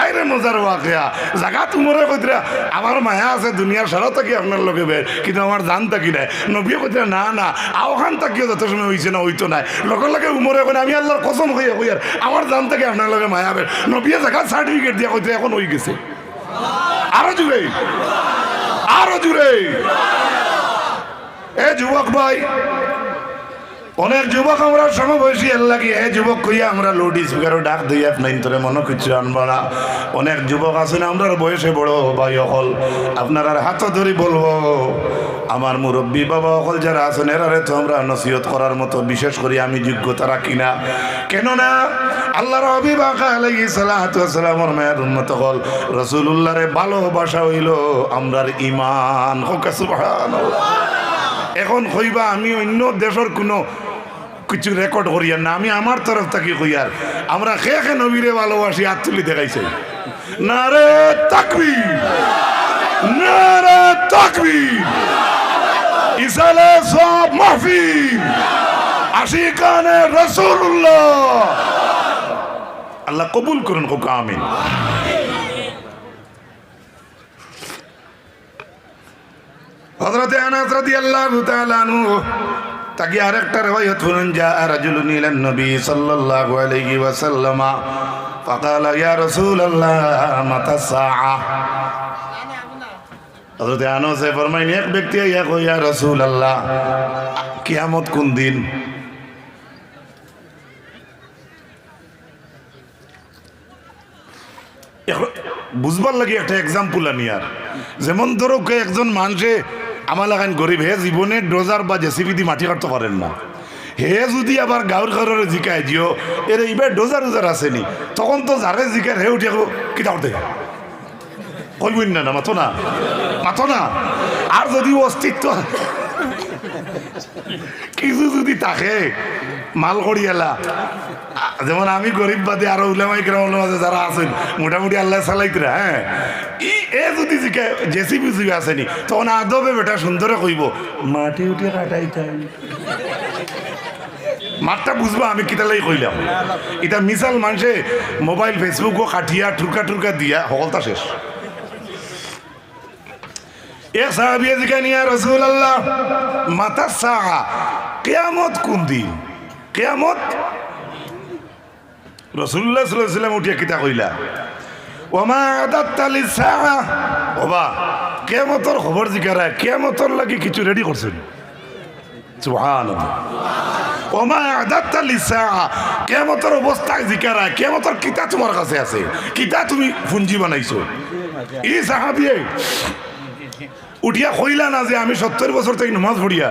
আইরে মজার ওয়াকিয়া জাগা তোমারে কইতরা আমার মায়া আছে দুনিয়ার সারা থাকি আপনার লগে বের কিন্তু আমার জান থাকি নাই নবী কইতরা না না আওখান থাকিও যত সময় হইছে না হইতো নাই লগে লগে উমরে কই আমি আল্লাহর কসম হইয়া কইয়ার আমার জান থাকি আপনার লগে মায়া বের নবী জাগা সার্টিফিকেট দিয়া কইতরা এখন হই গেছে আরো জুড়ে আরো জুড়ে এ যুবক ভাই অনেক যুবক আমরা সমবয়সী আল্লাহকে এ যুবক কইয়া আমরা লাউড স্পিকারও ডাক দিই আপনার তোরে মনে কিছু আনবা না অনেক যুবক আছে না আমরা বয়সে বড় ভাই অকল আপনার আর হাত ধরি বলবো আমার মুরব্বী বাবা অকল যারা আছেন এরারে তো আমরা নসিহত করার মতো বিশেষ করে আমি যোগ্যতা রাখি না কেননা আল্লাহর হাবিব আলাইহিস সালাতু ওয়াস সালামের মায়ের উম্মত হল রাসূলুল্লাহরে ভালোবাসা হইল আমরার ঈমান হোক সুবহানাল্লাহ এখন কইবা আমি অন্য দেশের কোনো কিছু রেকর্ড করিয়ার না আমি আমার তরফ থেকে কইয়ার আমরা খেয়ে নবীরে ভালোবাসি হাত তুলি দেখাইছে নারে তাকবীর নারে তাকবীর ইসালে সব মাহফিল আশিকানে রাসূলুল্লাহ আল্লাহ কবুল করুন কোকা আমিন হযরত আনাস রাদিয়াল্লাহু তাআলা আনহু তাকে আরেকটা riwayat শুনুন যা রাজুলুন ইলান নবী সাল্লাল্লাহু আলাইহি ওয়াসাল্লাম فقال يا رسول الله متى الساعه হযরত আনাস ফরমাইন এক ব্যক্তি আইয়া কই ইয়া রাসূলুল্লাহ কিয়ামত কোন দিন বুঝবার লাগে একটা এক্সাম্পল আনি আর যেমন ধরো একজন মানুষে আমার লাগান গরিব হে জীবনে ডোজার বা জেসিবি দিয়ে মাটি কাটতে পারেন না হে যদি আবার গাঁর ঘরের জিকায় দিও এর এইবার ডোজার উজার আসেনি তখন তো যারে জিকার হে উঠে কিতা উঠে কইবই না মাথো না আর যদি অস্তিত্ব কিছু যদি থাকে মাল করিয়ালা যেমন আমি গরিব বাদে আরো উলামাই কেরামের মাঝে যারা আছেন মোটামুটি আল্লাহ চালাইতরা হ্যাঁ এ যদি জেসিবি আসেনি তখন আদবে বেটা সুন্দরে কইব মাটি উঠে কাটাইতাম মাঠটা বুঝবা আমি কিতালাই কইলাম এটা মিসাল মানুষে মোবাইল ফেসবুকও কাঠিয়া ঠুরকা দিয়া সকলটা শেষ এক সাহাবিয়ে জিজ্ঞাসা ইয়া রাসূলুল্লাহ মাতা সাআ কিয়ামত কোন দিন কিয়ামত রাসূলুল্লাহ সাল্লাল্লাহু আলাইহি ওয়াসাল্লাম উঠিয়া কিতা কইলা ওমা আদাত্তা লিসাআ ওবা কিয়ামতের খবর জিকারা কিয়ামতের লাগি কিছু রেডি করছেন সুবহানাল্লাহ ওমা আদাত্তা লিসাআ কিয়ামতের অবস্থা জিকারা কিয়ামতের কিতা তোমার কাছে আছে কিতা তুমি পুঞ্জি বানাইছো এই সাহাবিয়ে উঠিয়া কইলা না যে আমি 70 বছর থেকে নামাজ পড়িয়া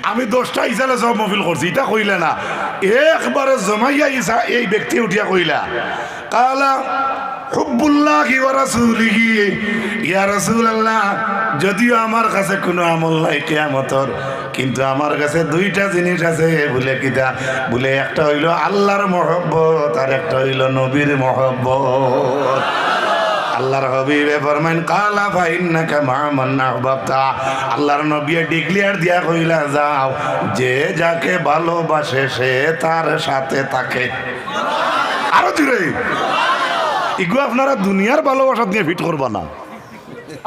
আমি 10টা ইসালে সব মফিল করছি এটা কইলা না একবারে জমাইয়া ইসা এই ব্যক্তি উঠিয়া কইলা কালা হুব্বুল্লাহি ওয়া রাসূলিহি ইয়া রাসূলুল্লাহ যদিও আমার কাছে কোনো আমল নাই কিয়ামতের কিন্তু আমার কাছে দুইটা জিনিস আছে বলে কিটা বলে একটা হইল আল্লাহর মহব্বত আর একটা হইল নবীর মহব্বত আল্লাহর হাবিবে ফরমাইন কালা ফাইন্নাকা মা মান আহবাবতা আল্লাহর নবী ডিক্লেয়ার দিয়া কইলা যাও যে যাকে ভালোবাসে সে তার সাথে থাকে আরো জোরে ইগো আপনারা দুনিয়ার ভালোবাসা দিয়ে ফিট করবা না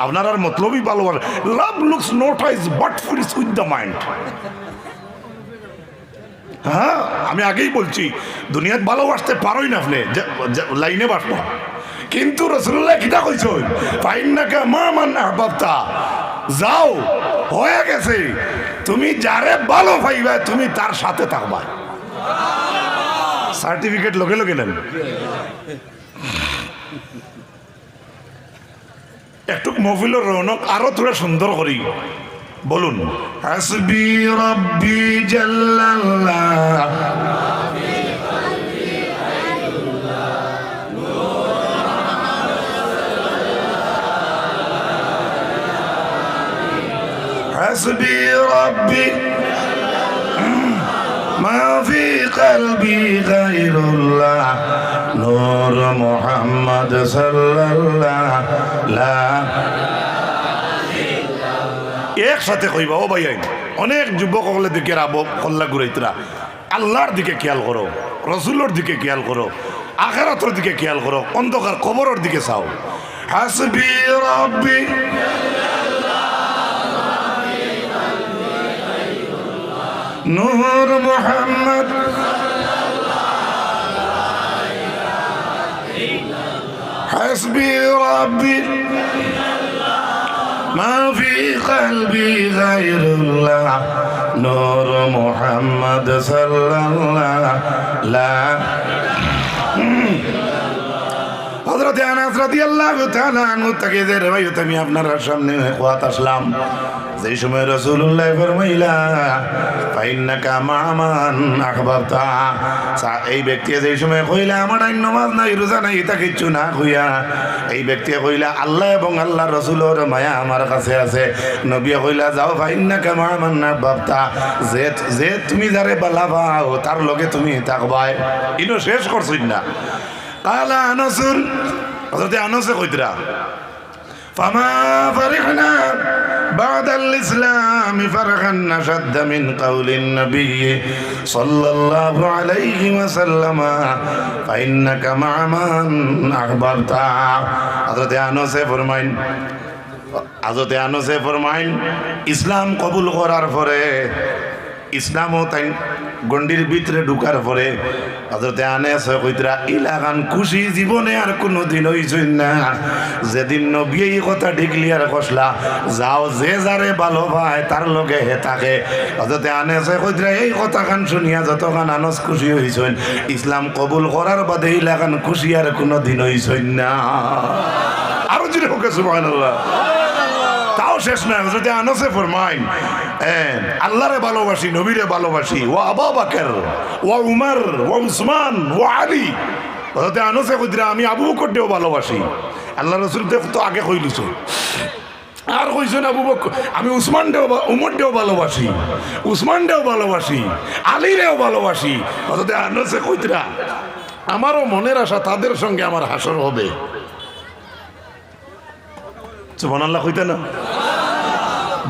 আপনার আর মতলবই ভালোবাসা love looks not eyes but feels with the mind হ্যাঁ আমি আগেই বলছি দুনিয়াত ভালোবাসতে পারোই না আপনি লাইনে বাসবা কিন্তু রাসূলুল্লাহ কিটা কইছো ফাইন্নাকা মা মান আহবাবতা যাও হয়ে গেছে তুমি যারে ভালো পাইবা তুমি তার সাথে থাকবা সার্টিফিকেট লগে লগে নেন একটু মহফিলের রৌনক আরো তোরা সুন্দর করি বলুন হাসবি রাব্বি জাল্লাল্লাহ حسبي ربي ما في قلبي غير الله نور محمد صلى الله لا একসাথে কইবা ও ভাই অনেক যুবক হলে দিকে রাবো কল্লা ঘুরাইতরা আল্লাহর দিকে খেয়াল করো রসুলের দিকে খেয়াল করো আখিরাতের দিকে খেয়াল করো, অন্ধকার কবরের দিকে চাও। হাসবি রাব্বি নূর মুহাম্মদ হাসবি রাব্বি মা ফি কলবি গায়রুল্লাহ নূর মুহাম্মদ সাল্লাল্লাহু লা হযরত আনাস রাদিয়াল্লাহু তাআলা আনহু থেকে যে রওয়ায়াত আমি আপনার সামনে ওয়াত আসলাম, যেই সময় রাসূলুল্লাহ ফরমাইলা ফাইন্নাকা মা'মান আহবাবতা, এই ব্যক্তি যেই সময় কইলা আমার নামাজ নাই রোজা নাই এটা কিচ্ছু না কইয়া এই ব্যক্তি কইলা আল্লাহ এবং আল্লাহ রাসূলের মায়া আমার কাছে আছে, নবী কইলা যাও ফাইন্নাকা মা'মান আহবাবতা, যে তুমি যারে বালা পাও তার লগে তুমি থাকবাই। ইনো শেষ করছিস না। কালা আনাসুন, হযরত আনাসে কইতরা ফামা ফারিহনা বাদাল ইসলাম ফারহান নাশাদ মিন কাউলিন নবী সাল্লাল্লাহু আলাইহি ওয়াসাল্লাম ফাইন্নাকা মা'মান আহবাবতা। হযরত আনাসে ফরমাইন ইসলাম কবুল করার পরে, ইসলামও তাই গন্ডির ভিতরে ঢুকার পরে হযরত আনাস কইতরা ইলাগান খুশি জীবনে আর কোনো দিন হইছই না, যেদিন নবী এই কথা ডিক্লিয়ার করলা যাও যে যারে ভালো পায় তার লগে হে থাকে। হযরত আনাস কইতরা এই কথা কান শুনিয়া যতখান আনাস খুশি হইছেন, ইসলাম কবুল করার বাদে ইলাগান খুশি আর কোনো দিন হইছই না। আরো জোরে হোক সুবহানাল্লাহ। তাও শেষ নয়, হযরত আনাসে ফরমাইন আল্লাহরে ভালোবাসি, নবীরে ভালোবাসি, ও আবু বকর ও উমর ও উসমান ও আলী। হযরত আনাসে কইতরা আমি আবু বকরকেও ভালোবাসি, আল্লাহ রাসূল তো আগে কইলিছ আর কইছেন আবু বকর, আমি উমরকেও ভালোবাসি, উসমানকেও ভালোবাসি, আলীরেও ভালোবাসি। হযরত আনাসে কইতরা আমারও মনের আশা তাদের সঙ্গে আমার হাসর হবে। সুবহানাল্লাহ কইতে না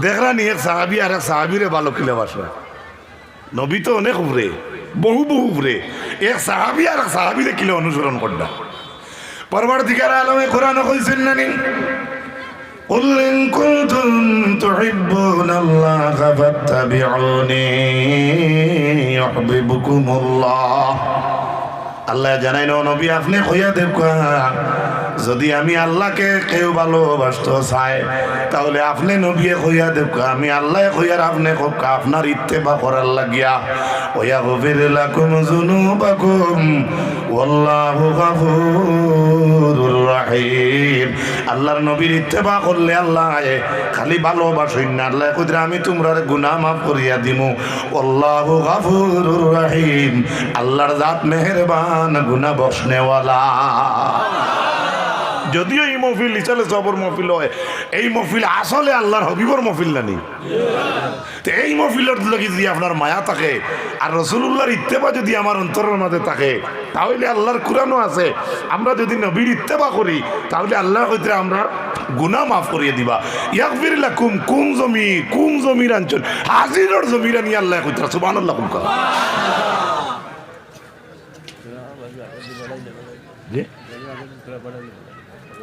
দেখরা নি এক সাহাবি আর এক সাহাবিরে ভালো কিলে বাসা, নবী তো অনেক উপরে, বহু উপরে, এক সাহাবি আর এক সাহাবিরে কিলে অনুসরণ করডা। পরবর্তীকার আলমে কোরআন কইছেন না নি কুল ইন কুনতুম তুহিব্বুনাল্লাহ ফাত্তাবিউনি ইউহিব্বুকুমুল্লাহ। আল্লাহ জানাই না নবী আপনি কইয়া দেখা, যদি আমি আল্লাহকে কেউ ভালোবাসতে চাই তাহলে আপনি নবী কইয়া দেখা, আমি আল্লাহ কইয়ার আপনি আপনার ইত্তেবা করার লাগিয়া ওয়া গফির লাকুম যুনুবাকুম ওয়াল্লাহু গফুরুর রহিম। আল্লাহর নবীর ইত্তেবা করলে আল্লাহ খালি ভালোবাসেন না, আল্লাহ কইরা আমি তোমরা গুনাহ মাফ করিয়া দিমু। আল্লাহু গফুরুর রহিম, আল্লাহর জাত মেহেরবান গুনাহ বখশনেওয়ালা। যদিও এই মহফিল ইসালে সবর মহফিল হয়, এই মহফিল আসলে আল্লাহর হবিবর মহফিল নানি। তো এই মহফিলের লাগি যদি আপনার মায়া থাকে আর রাসূলুল্লাহর ইত্তেবা যদি আমার অন্তরের মাঝে থাকে, তাহলে আল্লাহর কুরআনও আছে আমরা যদি নবীর ইত্তেবা করি তাহলে আল্লাহ কইতে আমরা গুনাহ মাফ করিয়ে দিবা। ইয়াগফির লাকুম কুম জমির আনচল হাজিরর জমির আনি আল্লাহ কইতে সুবহানাল্লাহ।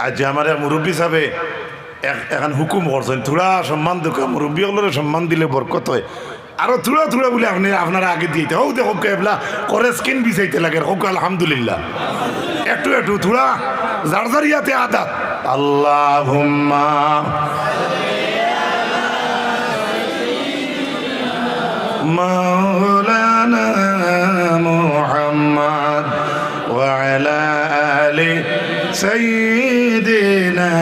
আজ আমার মুরব্বী সাহেবে এখন হুকুম করছেন থোড়া সম্মান দোকা, মুরব্বী হলের সম্মান দিলে বরকত হয়। আরো থোড়া বলে আপনি আপনারা আগে দিতে হোক দেখো এবলা করে স্কিন বিছাইতে লাগে হোক আলহামদুলিল্লাহ। একটু থোড়া জারজারিয়াতে আদাত আল্লাহুম্মা মাওলানা মুহাম্মদ ওয়া আলা আলি سيدنا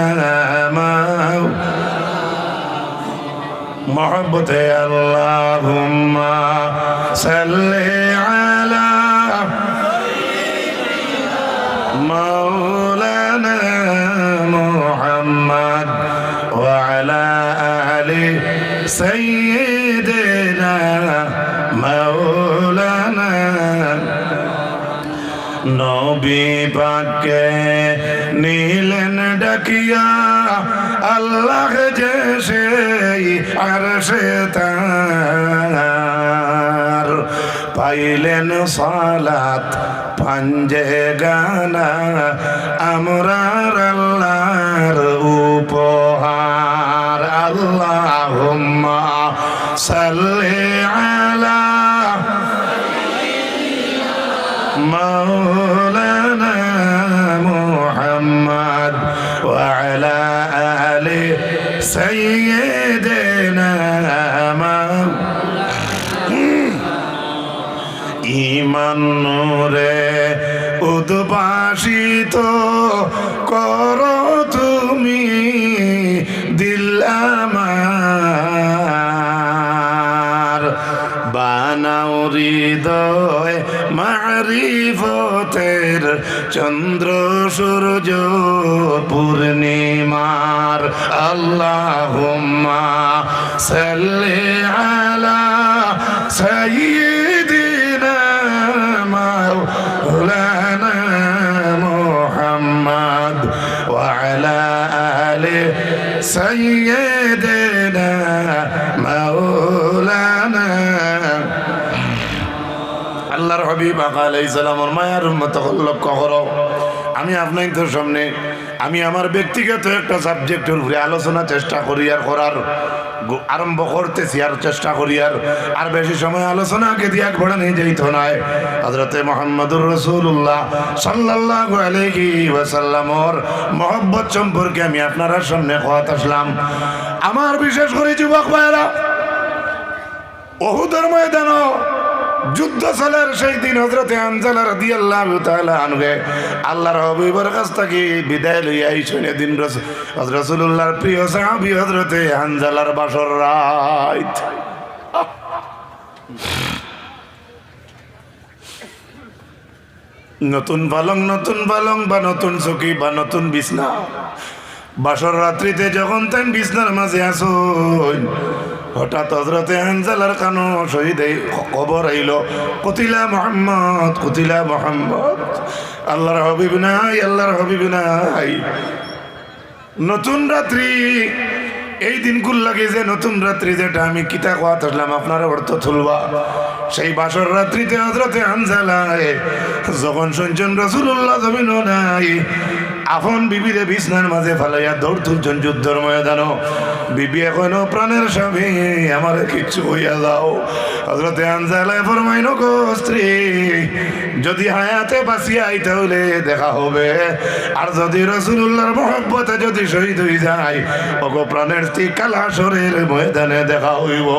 محبت اللهم صل على مولانا محمد وعلى آل سيدنا مولانا নবী পাকে নীলেন ডাকিয়া আল্লাহ যে সেই আরশে তার পাইলেন সালাত পাঞ্জে গানা আমরার আল্লাহর উপহার আল্লাহুম্মা সাল্লি আলা মাওলানা মুহাম্মদ ওয়া আলা আলি সাইয়্যিদিনা ঈমান নূরে উদ্ভাসিত করো তুমি দিল আমার, বানাও হৃদয় মারিফতের চন্দ্র সূর্য পূর্ণিমার। আল্লাহুম্মা সাল্লি আলা সাইয়্যিদিনা মাওলানা মুহাম্মদ ওয়া আলা আলি সাইয়্যিদিনা মাওলানা। আল্লাহর হাবিব আলাইহিস সালামের মায়ার উম্মত লক্ষ্য করো। আমি আপনাদের সামনে আমি আমার ব্যক্তিগত একটা সাবজেক্টের উপরে আলোচনা চেষ্টা করি আর করার আরম্ভ করতেছি আর চেষ্টা করি আর বেশি সময় আলোচনাকে দিয়ে ঘোড়া নিয়ে যাইতো নয়। হযরতে মুহাম্মদুর রাসূলুল্লাহ সাল্লাল্লাহু আলাইহি ওয়াসাল্লামর মহব্বত সম্পর্কে আমি আপনার সামনে কথা আসলাম। আমার বিশেষ করে যুবক ভাইরা, উহুদের ময়দানে যুদ্ধ চলার সেই দিন হযরতে হানজালা রাদিয়াল্লাহু তাআলা আনহু আল্লাহর হাবিবের কাছ থেকে বিদায় লইয়া আইছেন। এদিন রাসূলুল্লাহর প্রিয় সাহাবী হযরতে হানজালার বাসর রাত। নতুন পালং বা নতুন চকি বা নতুন বিছনা, বাসর রাত্রিতে যখন তাই বিছনার মাঝে আসুন, হঠাৎ হযরতে হানজালার কানো শহীদ খবর আইল, কুতিলা মুহাম্মদ, কুতিলা মুহাম্মদ। আল্লাহর হাবিব নাই, আল্লাহর হাবিব নাই। নতুন রাত্রি, এই দিনগুল লাগে যে নতুন রাত্রি, যেটা আমি কিতা কথা আসলাম আপনারা অর্থ তুলবা। সেই বাসর রাত্রিতে হযরতে হানজালা যখন শুনছেন রাসূলুল্লাহ জমিন নাই, আপন বিবিরে বিছনার মাঝে ফালাইয়া দৌড় তুলছেন যুদ্ধের ময়দানও। বিবি এখনো প্রাণের স্বামী, আমার কিচ্ছু হইয়া যাও। হযরতে হানজালা ফরমাইল, গো স্ত্রী, যদি হায়াতে বাঁচিয়া আইতে হলে দেখা হবে, আর যদি রাসূলুল্লাহর মহব্বতে যদি শহীদ হয়ে যায়, ওগো প্রাণের স্ত্রী, কাল হাসরের ময়দানে দেখা হইব।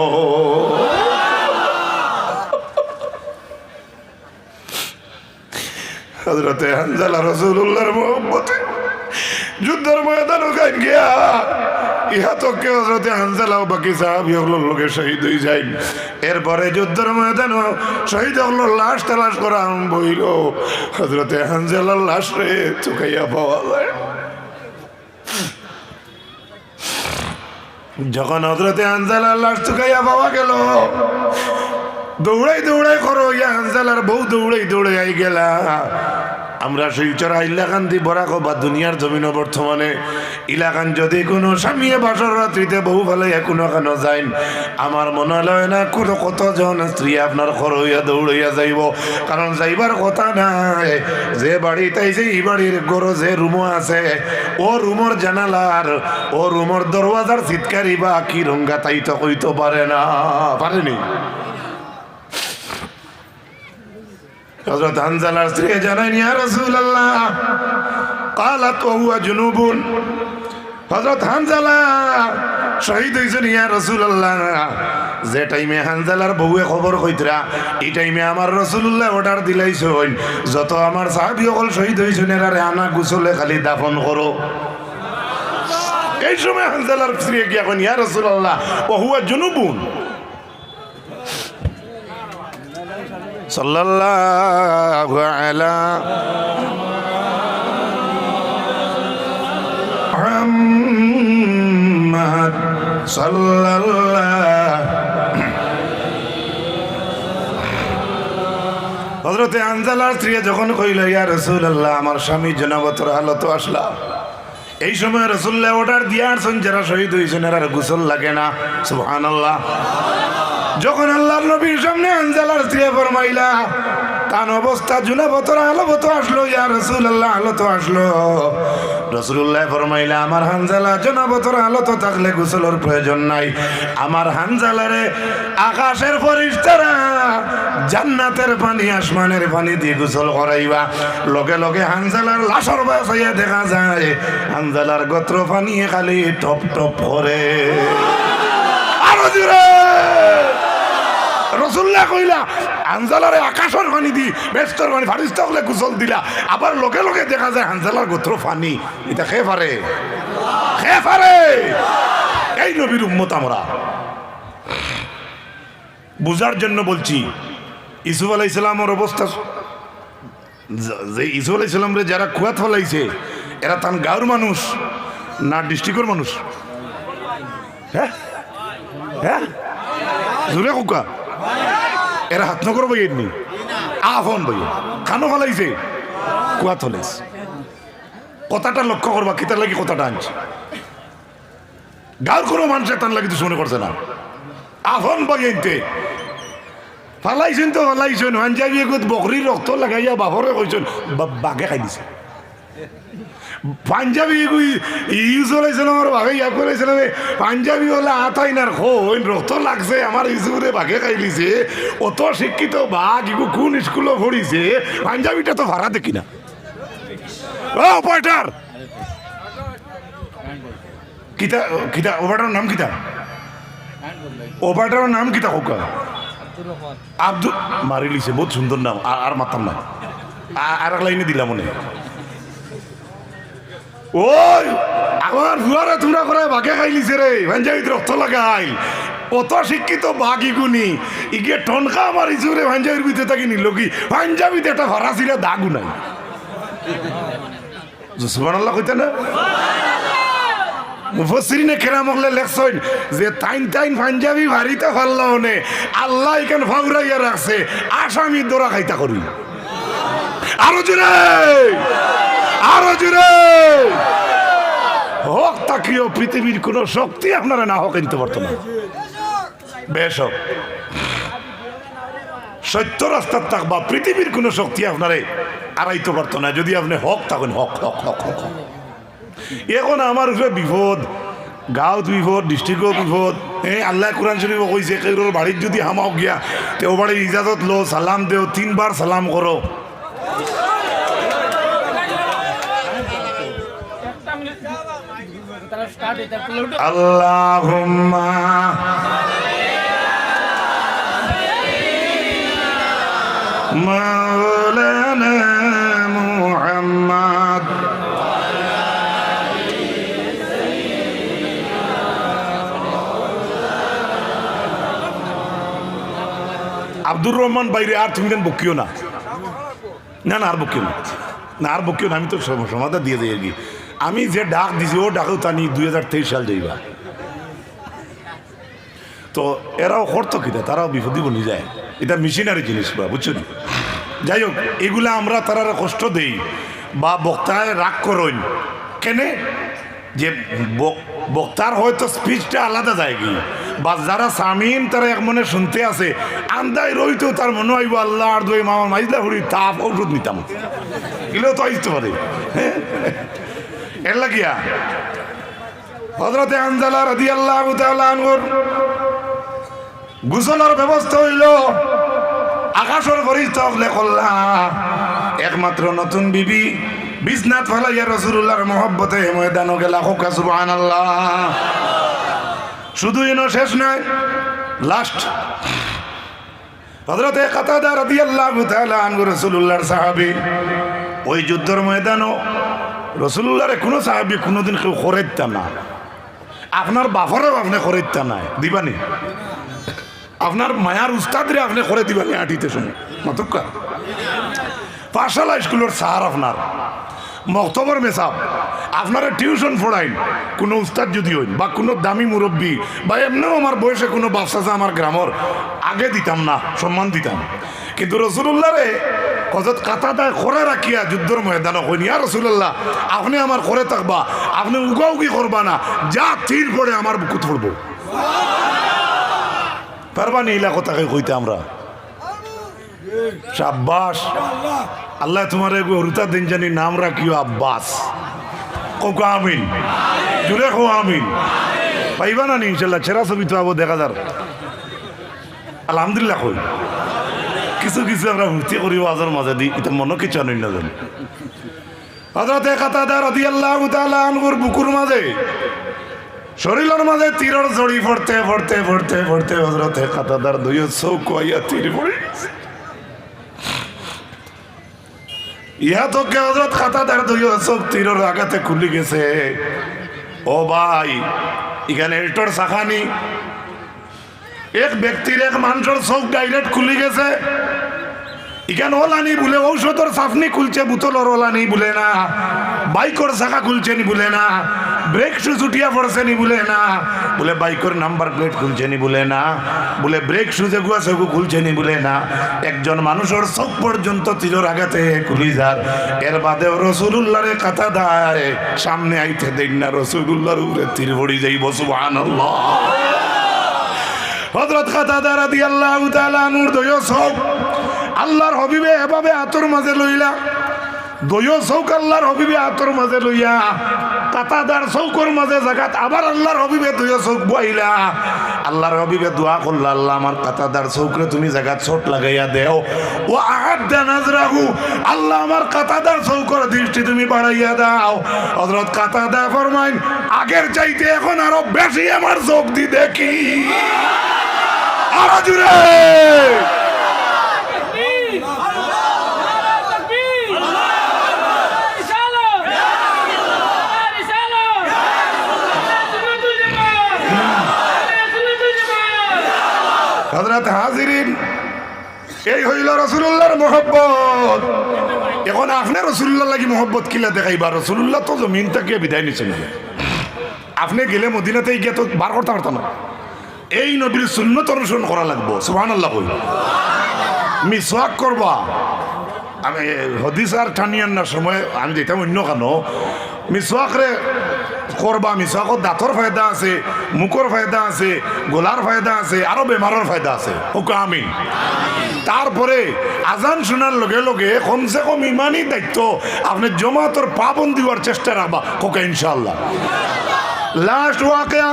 হযরতে হানজালা রাসূলুল্লাহর মহব্বতে যুদ্ধের ময়দানে গাইন গিয়া ইহা তো কে হযরতে হানজালা ও বাকি সাহাবীগুলোর লোকে শহীদ হয়ে যায়। এরপরে যুদ্ধের ময়দানে শহীদগুলোর লাশ তালাশ করা আরম্ভ হইল। হযরতে হানজালার লাশ রে চুকাইয়া পাওয়া যায়। যখন হযরতে হানজালার লাশ চুকাইয়া পাওয়া গেল, দৌড়াই দৌড়াই করো, ইয়া হানজালার বউ দৌড়াই দৌড়াই আই গেলা। আমরা শিলচর হাইলাকান্দি বরাক বা দুনিয়ার জমিন বর্তমানে ইলাকান যদি কোনো স্বামীয়ে বাসর রাত্রিতে বউ ফেলাইয়া কোনো কেন যাইন, আমার মনে হয় না কোনো কতজন স্ত্রী আপনার ঘর হইয়া দৌড়াইয়া যাইব। কারণ যাইবার কথা নাই, যে বাড়িতে যে এই বাড়ির গরো যে রুমো আছে, ও রুমর জানালার ও রুমর দরওয়াজার চিৎকারি বা কি রঙ্গা তাই তো কইতে পারে না, পারেনি। হযরত হানজালার স্ত্রী জানাই, ইয়া রাসূলুল্লাহ, قالت وهو جنوب। হযরত হানজালা শহীদ হইছেন ইয়া রাসূলুল্লাহ। যে টাইমে হানজালার বউয়ে খবর কইতরা, এই টাইমে আমার রাসূলুল্লাহ অর্ডার দিলাইছেন, যত আমার সাহাবী সকল শহীদ হইছেন এরারে আনা গোসলে খালি দাফন করো। এই সময় হানজালার স্ত্রী গিয়া কইন, ইয়া রাসূলুল্লাহ, وهو جنوب সাল্লাল্লাহু আলা মুহাম্মদ সাল্লাল্লাহু। হযরতে হানজালার স্ত্রী যখন কইল, ইয়া রাসূলুল্লাহ, আমার স্বামী জনাবতর হালত আসলা, এই সময় রাসূলুল্লাহ অর্ডার দিয়াছেন যারা শহীদ হইছেন এর গোসল লাগে না। সুবহানাল্লাহ। যখন আল্লাহর নবীর সামনে হানজালার স্ত্রী ফরমাইলা, তান অবস্থা জুনাবতর আলোবত আসলো, ইয়া রাসূলুল্লাহ আলোত আসলো। রাসূলুল্লাহ ফরমাইলা আমার হানজালা জুনাবতর আলোত থাকলে গোসলের প্রয়োজন নাই। আমার হানজালারে আকাশের ফেরেশতারা জান্নাতের পানি আসমানের পানি দিয়ে গোসল করাইবা। লগে লগে হানজালার লাশর বাসাইয়া দেখা যায় হানজালার গোত্র পানি খালি টপ টপ করে। আরো জোরে রাসূলুল্লাহ কইলা হানজালারে আকাশের পানি দি বেস্তর পানি ফারিস্তা হলে গোসল দিলা, আবার লগে লগে দেখা যায় হানজালার গোত্র পানি। এটা খেয়ে পারে, খেয়ে পারে। এই নবীর উম্মত আমরা বুঝার জন্য বলছি। ইসুফ আলাইহিস সালামের অবস্থা, যে ইসুফ আলাইহিস সালামরে যারা কুয়াত ফলাইছে এরা তান গাঁর মানুষ না ডিস্ট্রিক্টের মানুষ? হ্যাঁ হ্যাঁ জোরে কুকা এরা হাত নগর বইয়েননি আফন বইয়ে খানো ফলাইছে কুয়াত ফলাইছে। কথাটা লক্ষ্য করবা, কিতার লাগি কথাটা আনছে। গাঁর কোনো মানুষের তান লাগি তো শুনে করছে না, আফন বইয়েনতে ফালাইছেন তো ফালাইছেন। পাঞ্জাবি এগুত বকরির রক্ত লাগাইয়া বাপরে কইছেন, বাঘে খাই দিছে। পাঞ্জাবি ইউজ হলাইছিল আমার বাঘে ইয়া করেছিল, পাঞ্জাবি হলে আতাই না খোন রক্ত লাগছে আমার ইউজুরে বাঘে খাই দিছে। অত শিক্ষিত বাঘ ইগু কোন স্কুলে পড়িছে, পাঞ্জাবিটা তো ভাড়া দেখি না। ও পয়টার কিতা কিতা ওবাটার নাম কিতা, ওবাটার নাম কিতা হোকা আব্দুল মারি লিছে, বহুত সুন্দর নাম। আর মারতাম না, আর এক লাইনে দিলাম মনে। ওই আমার ভুয়ারে তোমরা করে বাঘে খাইলিছে রে, পাঞ্জাবিত রক্ত লাগাই। অত শিক্ষিত বাঘ ইগুনি ইগে টনকা আমার ইজুরে পাঞ্জাবির ভিতরে থাকি নিল কি পাঞ্জাবিতে একটা ভাড়া ছিল দাগু নাই। সুবহানাল্লাহ কইতে না? মুফাসসিরিনে কেরাম হলে লেখছেন যে তাইন তাইন পাঞ্জাবি ভারিতে ফাল্লাও নে আল্লাহ এখান ফাউরাইয়া রাখছে আসামি দোরা খাইতা করি। আরো জোরে, আরো জোরে হোক তাকিও পৃথিবীর কোন শক্তি আপনারা না হোক কিনতে পারতো না। বেশ হোক সত্য রাস্তার থাকবা, পৃথিবীর কোন শক্তি আপনারে আড়াইতে পারতো না যদি আপনি হক থাকেন। হক হক হক হক হক। এখন আমার উপরে বিপদ, গাঁৱত বিপদ, ডিস্ট্রিক্টত বিপদ। আল্লাহ কোরআন শরীফ কইছে কেউর বাড়ির যদি হামাও গিয়া তেও বাড়ির ইজাজত লো, সালাম দেও, 3 বার সালাম করো। আল্লাহুম্মা মাওলানা মুহাম্মদ আব্দুর রহমান বাইরে আর তুমি কেন বকিও না, না না আর বকিও না, না আর বকিও না। আমি তো সমাধান দিয়ে দিই আর কি। আমি যে ডাক দিছি ও ডাকেও টানি 2023 সাল যাইবা। তো এরাও করতো কিনা, তারাও বিপদী বনি যায়। এটা মেশিনারি জিনিস বা বুঝছো না। যাই হোক এগুলা আমরা তারা কষ্ট দেই বা বক্তায় রাগ করইন কেনে, যে বক্তার হয়তো স্পিচটা আলাদা যায় কি, বা যারা সামিন তারা এক মনে শুনতে আছে আন্দাই রইতো তার মনে হইব আল্লাহ আর দই মামার মাইজলা হরি তাপ ঔষধ নিতাম, এগুলো তো আসতে পারে। এর লাগিয়া হযরতে হানজালা রাদিয়াল্লাহু তাআলা আনহুর গোসলের ব্যবস্থা হইল আকাশের ফেরেশতা হলে কল্লা। একমাত্র নতুন বিবি বিছনাত ফেলাইয়া রাসূলুল্লাহর মহব্বতে ময়দানে গেলা। হোক সুবহানাল্লাহ। শুধু এনো শেষ নয়, লাস্ট হযরতে কাতাদা রাদিয়াল্লাহু তাআলা আনহু রাসূলুল্লাহর সাহাবী। ওই যুদ্ধের ময়দানও রাসূলুল্লাহরে কোনো সাহাবী কোনোদিন কেউ খরাইতা না। আপনার বাফারও আপনি খরাইতা নাই দিবানি, আপনার মায়ার উস্তাদরে আপনি করে দিবানি আটিতে শুনে মতকা পাঠশালা স্কুলের স্যার আপনার মক্তবর মেসাব আপনারা টিউশন পড়াইন কোনো উস্তাদ যদি হইন বা কোনো দামি মুরব্বী বা এমনিও আমার বয়সে কোনো বাপসাচা আমার গ্রামের আগে দিতাম না, সম্মান দিতাম। কিন্তু রাসূলুল্লাহরে হযরত কাতাদা করে রাখিয়া যুদ্ধের ময়দানে কইনি, ইয়া রাসূলুল্লাহ আপনি আমার করে থাকবা, আপনি উগাউগি করবা না, যা তীর পড়ে আমার বুকুত পড়বো। পারবা নি এলা কথাকে কইতে আমরা শাবাশ আল্লাহ তোমার হরুতা দিন জানি নাম রাখিও আব্বাস কোকো আমিন জুড়ে খো আমিন পাইবা না নি ইনশাল্লাহ ছেঁড়া ছবি তো আবো দেখা যার আলহামদুলিল্লাহ কই কিছু কিছু আমরা ভর্তি করি আজর মাঝে দিই এটা মনে কিছু আনি না জানি হযরতে কাতাদা রাদিয়াল্লাহু তাআলা আনহুর বুকুর মাঝে শরীরের মাঝে তীরের জড়ি পড়তে পড়তে পড়তে পড়তে হযরতে কাতাদার দুই চোখ আইয়া তীর পড়ে ইহা তো কে হযরত কাতাদার দুই চোখ তীরের আঘাতে খুলে গেছে ও ভাই এখানে এলটোর সাখানি এক ব্যক্তির এক মানুষের চোখ ডাইরেক্ট খুলে গেছে এখানে ওলানি বলে ঔষধের সাফনি খুলছে বোতলের ওলানি বলে না বাইকর চাকা খুলছে নি বলে না ব্রেক শু ছুটিয়া পড়ছে নি বলে না বলে বাইকের নাম্বার প্লেট খুলছে নি বলে না বলে ব্রেক শু যেগুলো সেগু খুলছে নি বলে না একজন মানুষের চোখ পর্যন্ত তীরের আঘাতে খুলি যার এর বাদেও রসুলুল্লাহরে কাতা দেয় সামনে আইতে দেন না রসুলুল্লাহর উপরে তীর পড়ি যাইব সুবহানাল্লাহ হযরত কাতাদা রাদিয়াল্লাহু তাআলা আনহুর দুই চোখ আল্লাহর হবিবে এভাবে আতর মাঝে লইলা দইও চৌক আল্লাহর হবিবে আতর মাঝে লইয়া কাতাদার চৌকর মাঝে জাগাত আবার আল্লাহর হবিবে দইও চৌক বইলা আল্লাহর হবিবে দোয়া করলা আল্লাহ আমার কাতাদার চৌকরে তুমি জাগাত ছোট লাগাইয়া দেও ও আহাদ্দা নাজরাহু আল্লাহ আমার কাতাদার চৌকর দৃষ্টি তুমি বাড়াইয়া দাও হযরত কাতাদা ফরমাইন আগের চাইতে এখন আরো বেশি আমার চোখ দি দেখি আরো জুড়ে হযরত হাজিরিন এই হইল রাসূলুল্লাহর মহব্বত এখন আপনি রাসূলুল্লাহ লাগি মহব্বত কিলা দেখাইবা রাসূলুল্লাহ তো জমিন থেকে বিদায় নিছেন আপনি গেলে মদিনাতে গিয়ে তো বার করতে পারতাম না এই নবীর সুন্নত অনুসরণ করা লাগবো সুবহানাল্লাহ কই মিসওয়াক করবা আমি হদিস আর টানিয়ান না সময় আমি যেতাম অন্য কেন মিসওয়াক রে করবা মিসওয়াকত দাঁতর ফায়দা আছে মুখর ফায়দা আছে গোলার ফায়দা আছে আরো বেমারের ফায়দা আছে ওকে আমিন তারপরে আজান শোনার লগে লগে কমসে কম ইমানই দায়িত্ব আপনি জমাতর পাবন্দি হওয়ার চেষ্টা রাখবা ওকে ইনশাআল্লাহ লাস্ট ওয়াকিয়া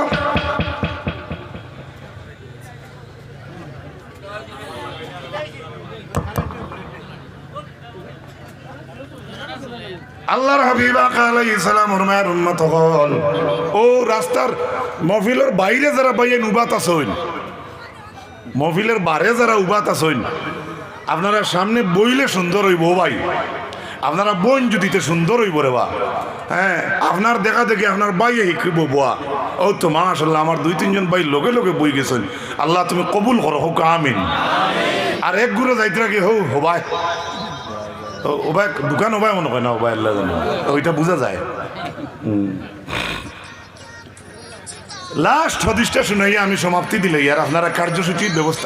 আল্লাহর হাবিব আলাইহিস সালাম ওর মায়ের উম্মত হল ও রাস্তার মহফিলের বাইরে যারা বাইয়েন উবাত আছেন মহফিলের বারে যারা উবাত আছেন আপনারা সামনে বইলে সুন্দর হইব ভাই আপনারা বোন জুদিতে সুন্দর হইব রে বা হ্যাঁ আপনার দেখা দেখি আপনার বাইয়ে শিখিব বোয়া ও তো মাশাআল্লাহ আমার দুই তিনজন ভাই লগে লগে বই গেছেন আল্লাহ তুমি কবুল করো হোক আমিন আর এক গুরু যাইতে রাখি হো হবাই ওবাই দোকান ওবাই মনে হয় না ওবাই আল্লাহ জানো ওইটা বোঝা যায় লাস্ট হদিসটা শুনাইয়া আমি সমাপ্তি দিলে আর আপনারা কার্যসূচির ব্যবস্থা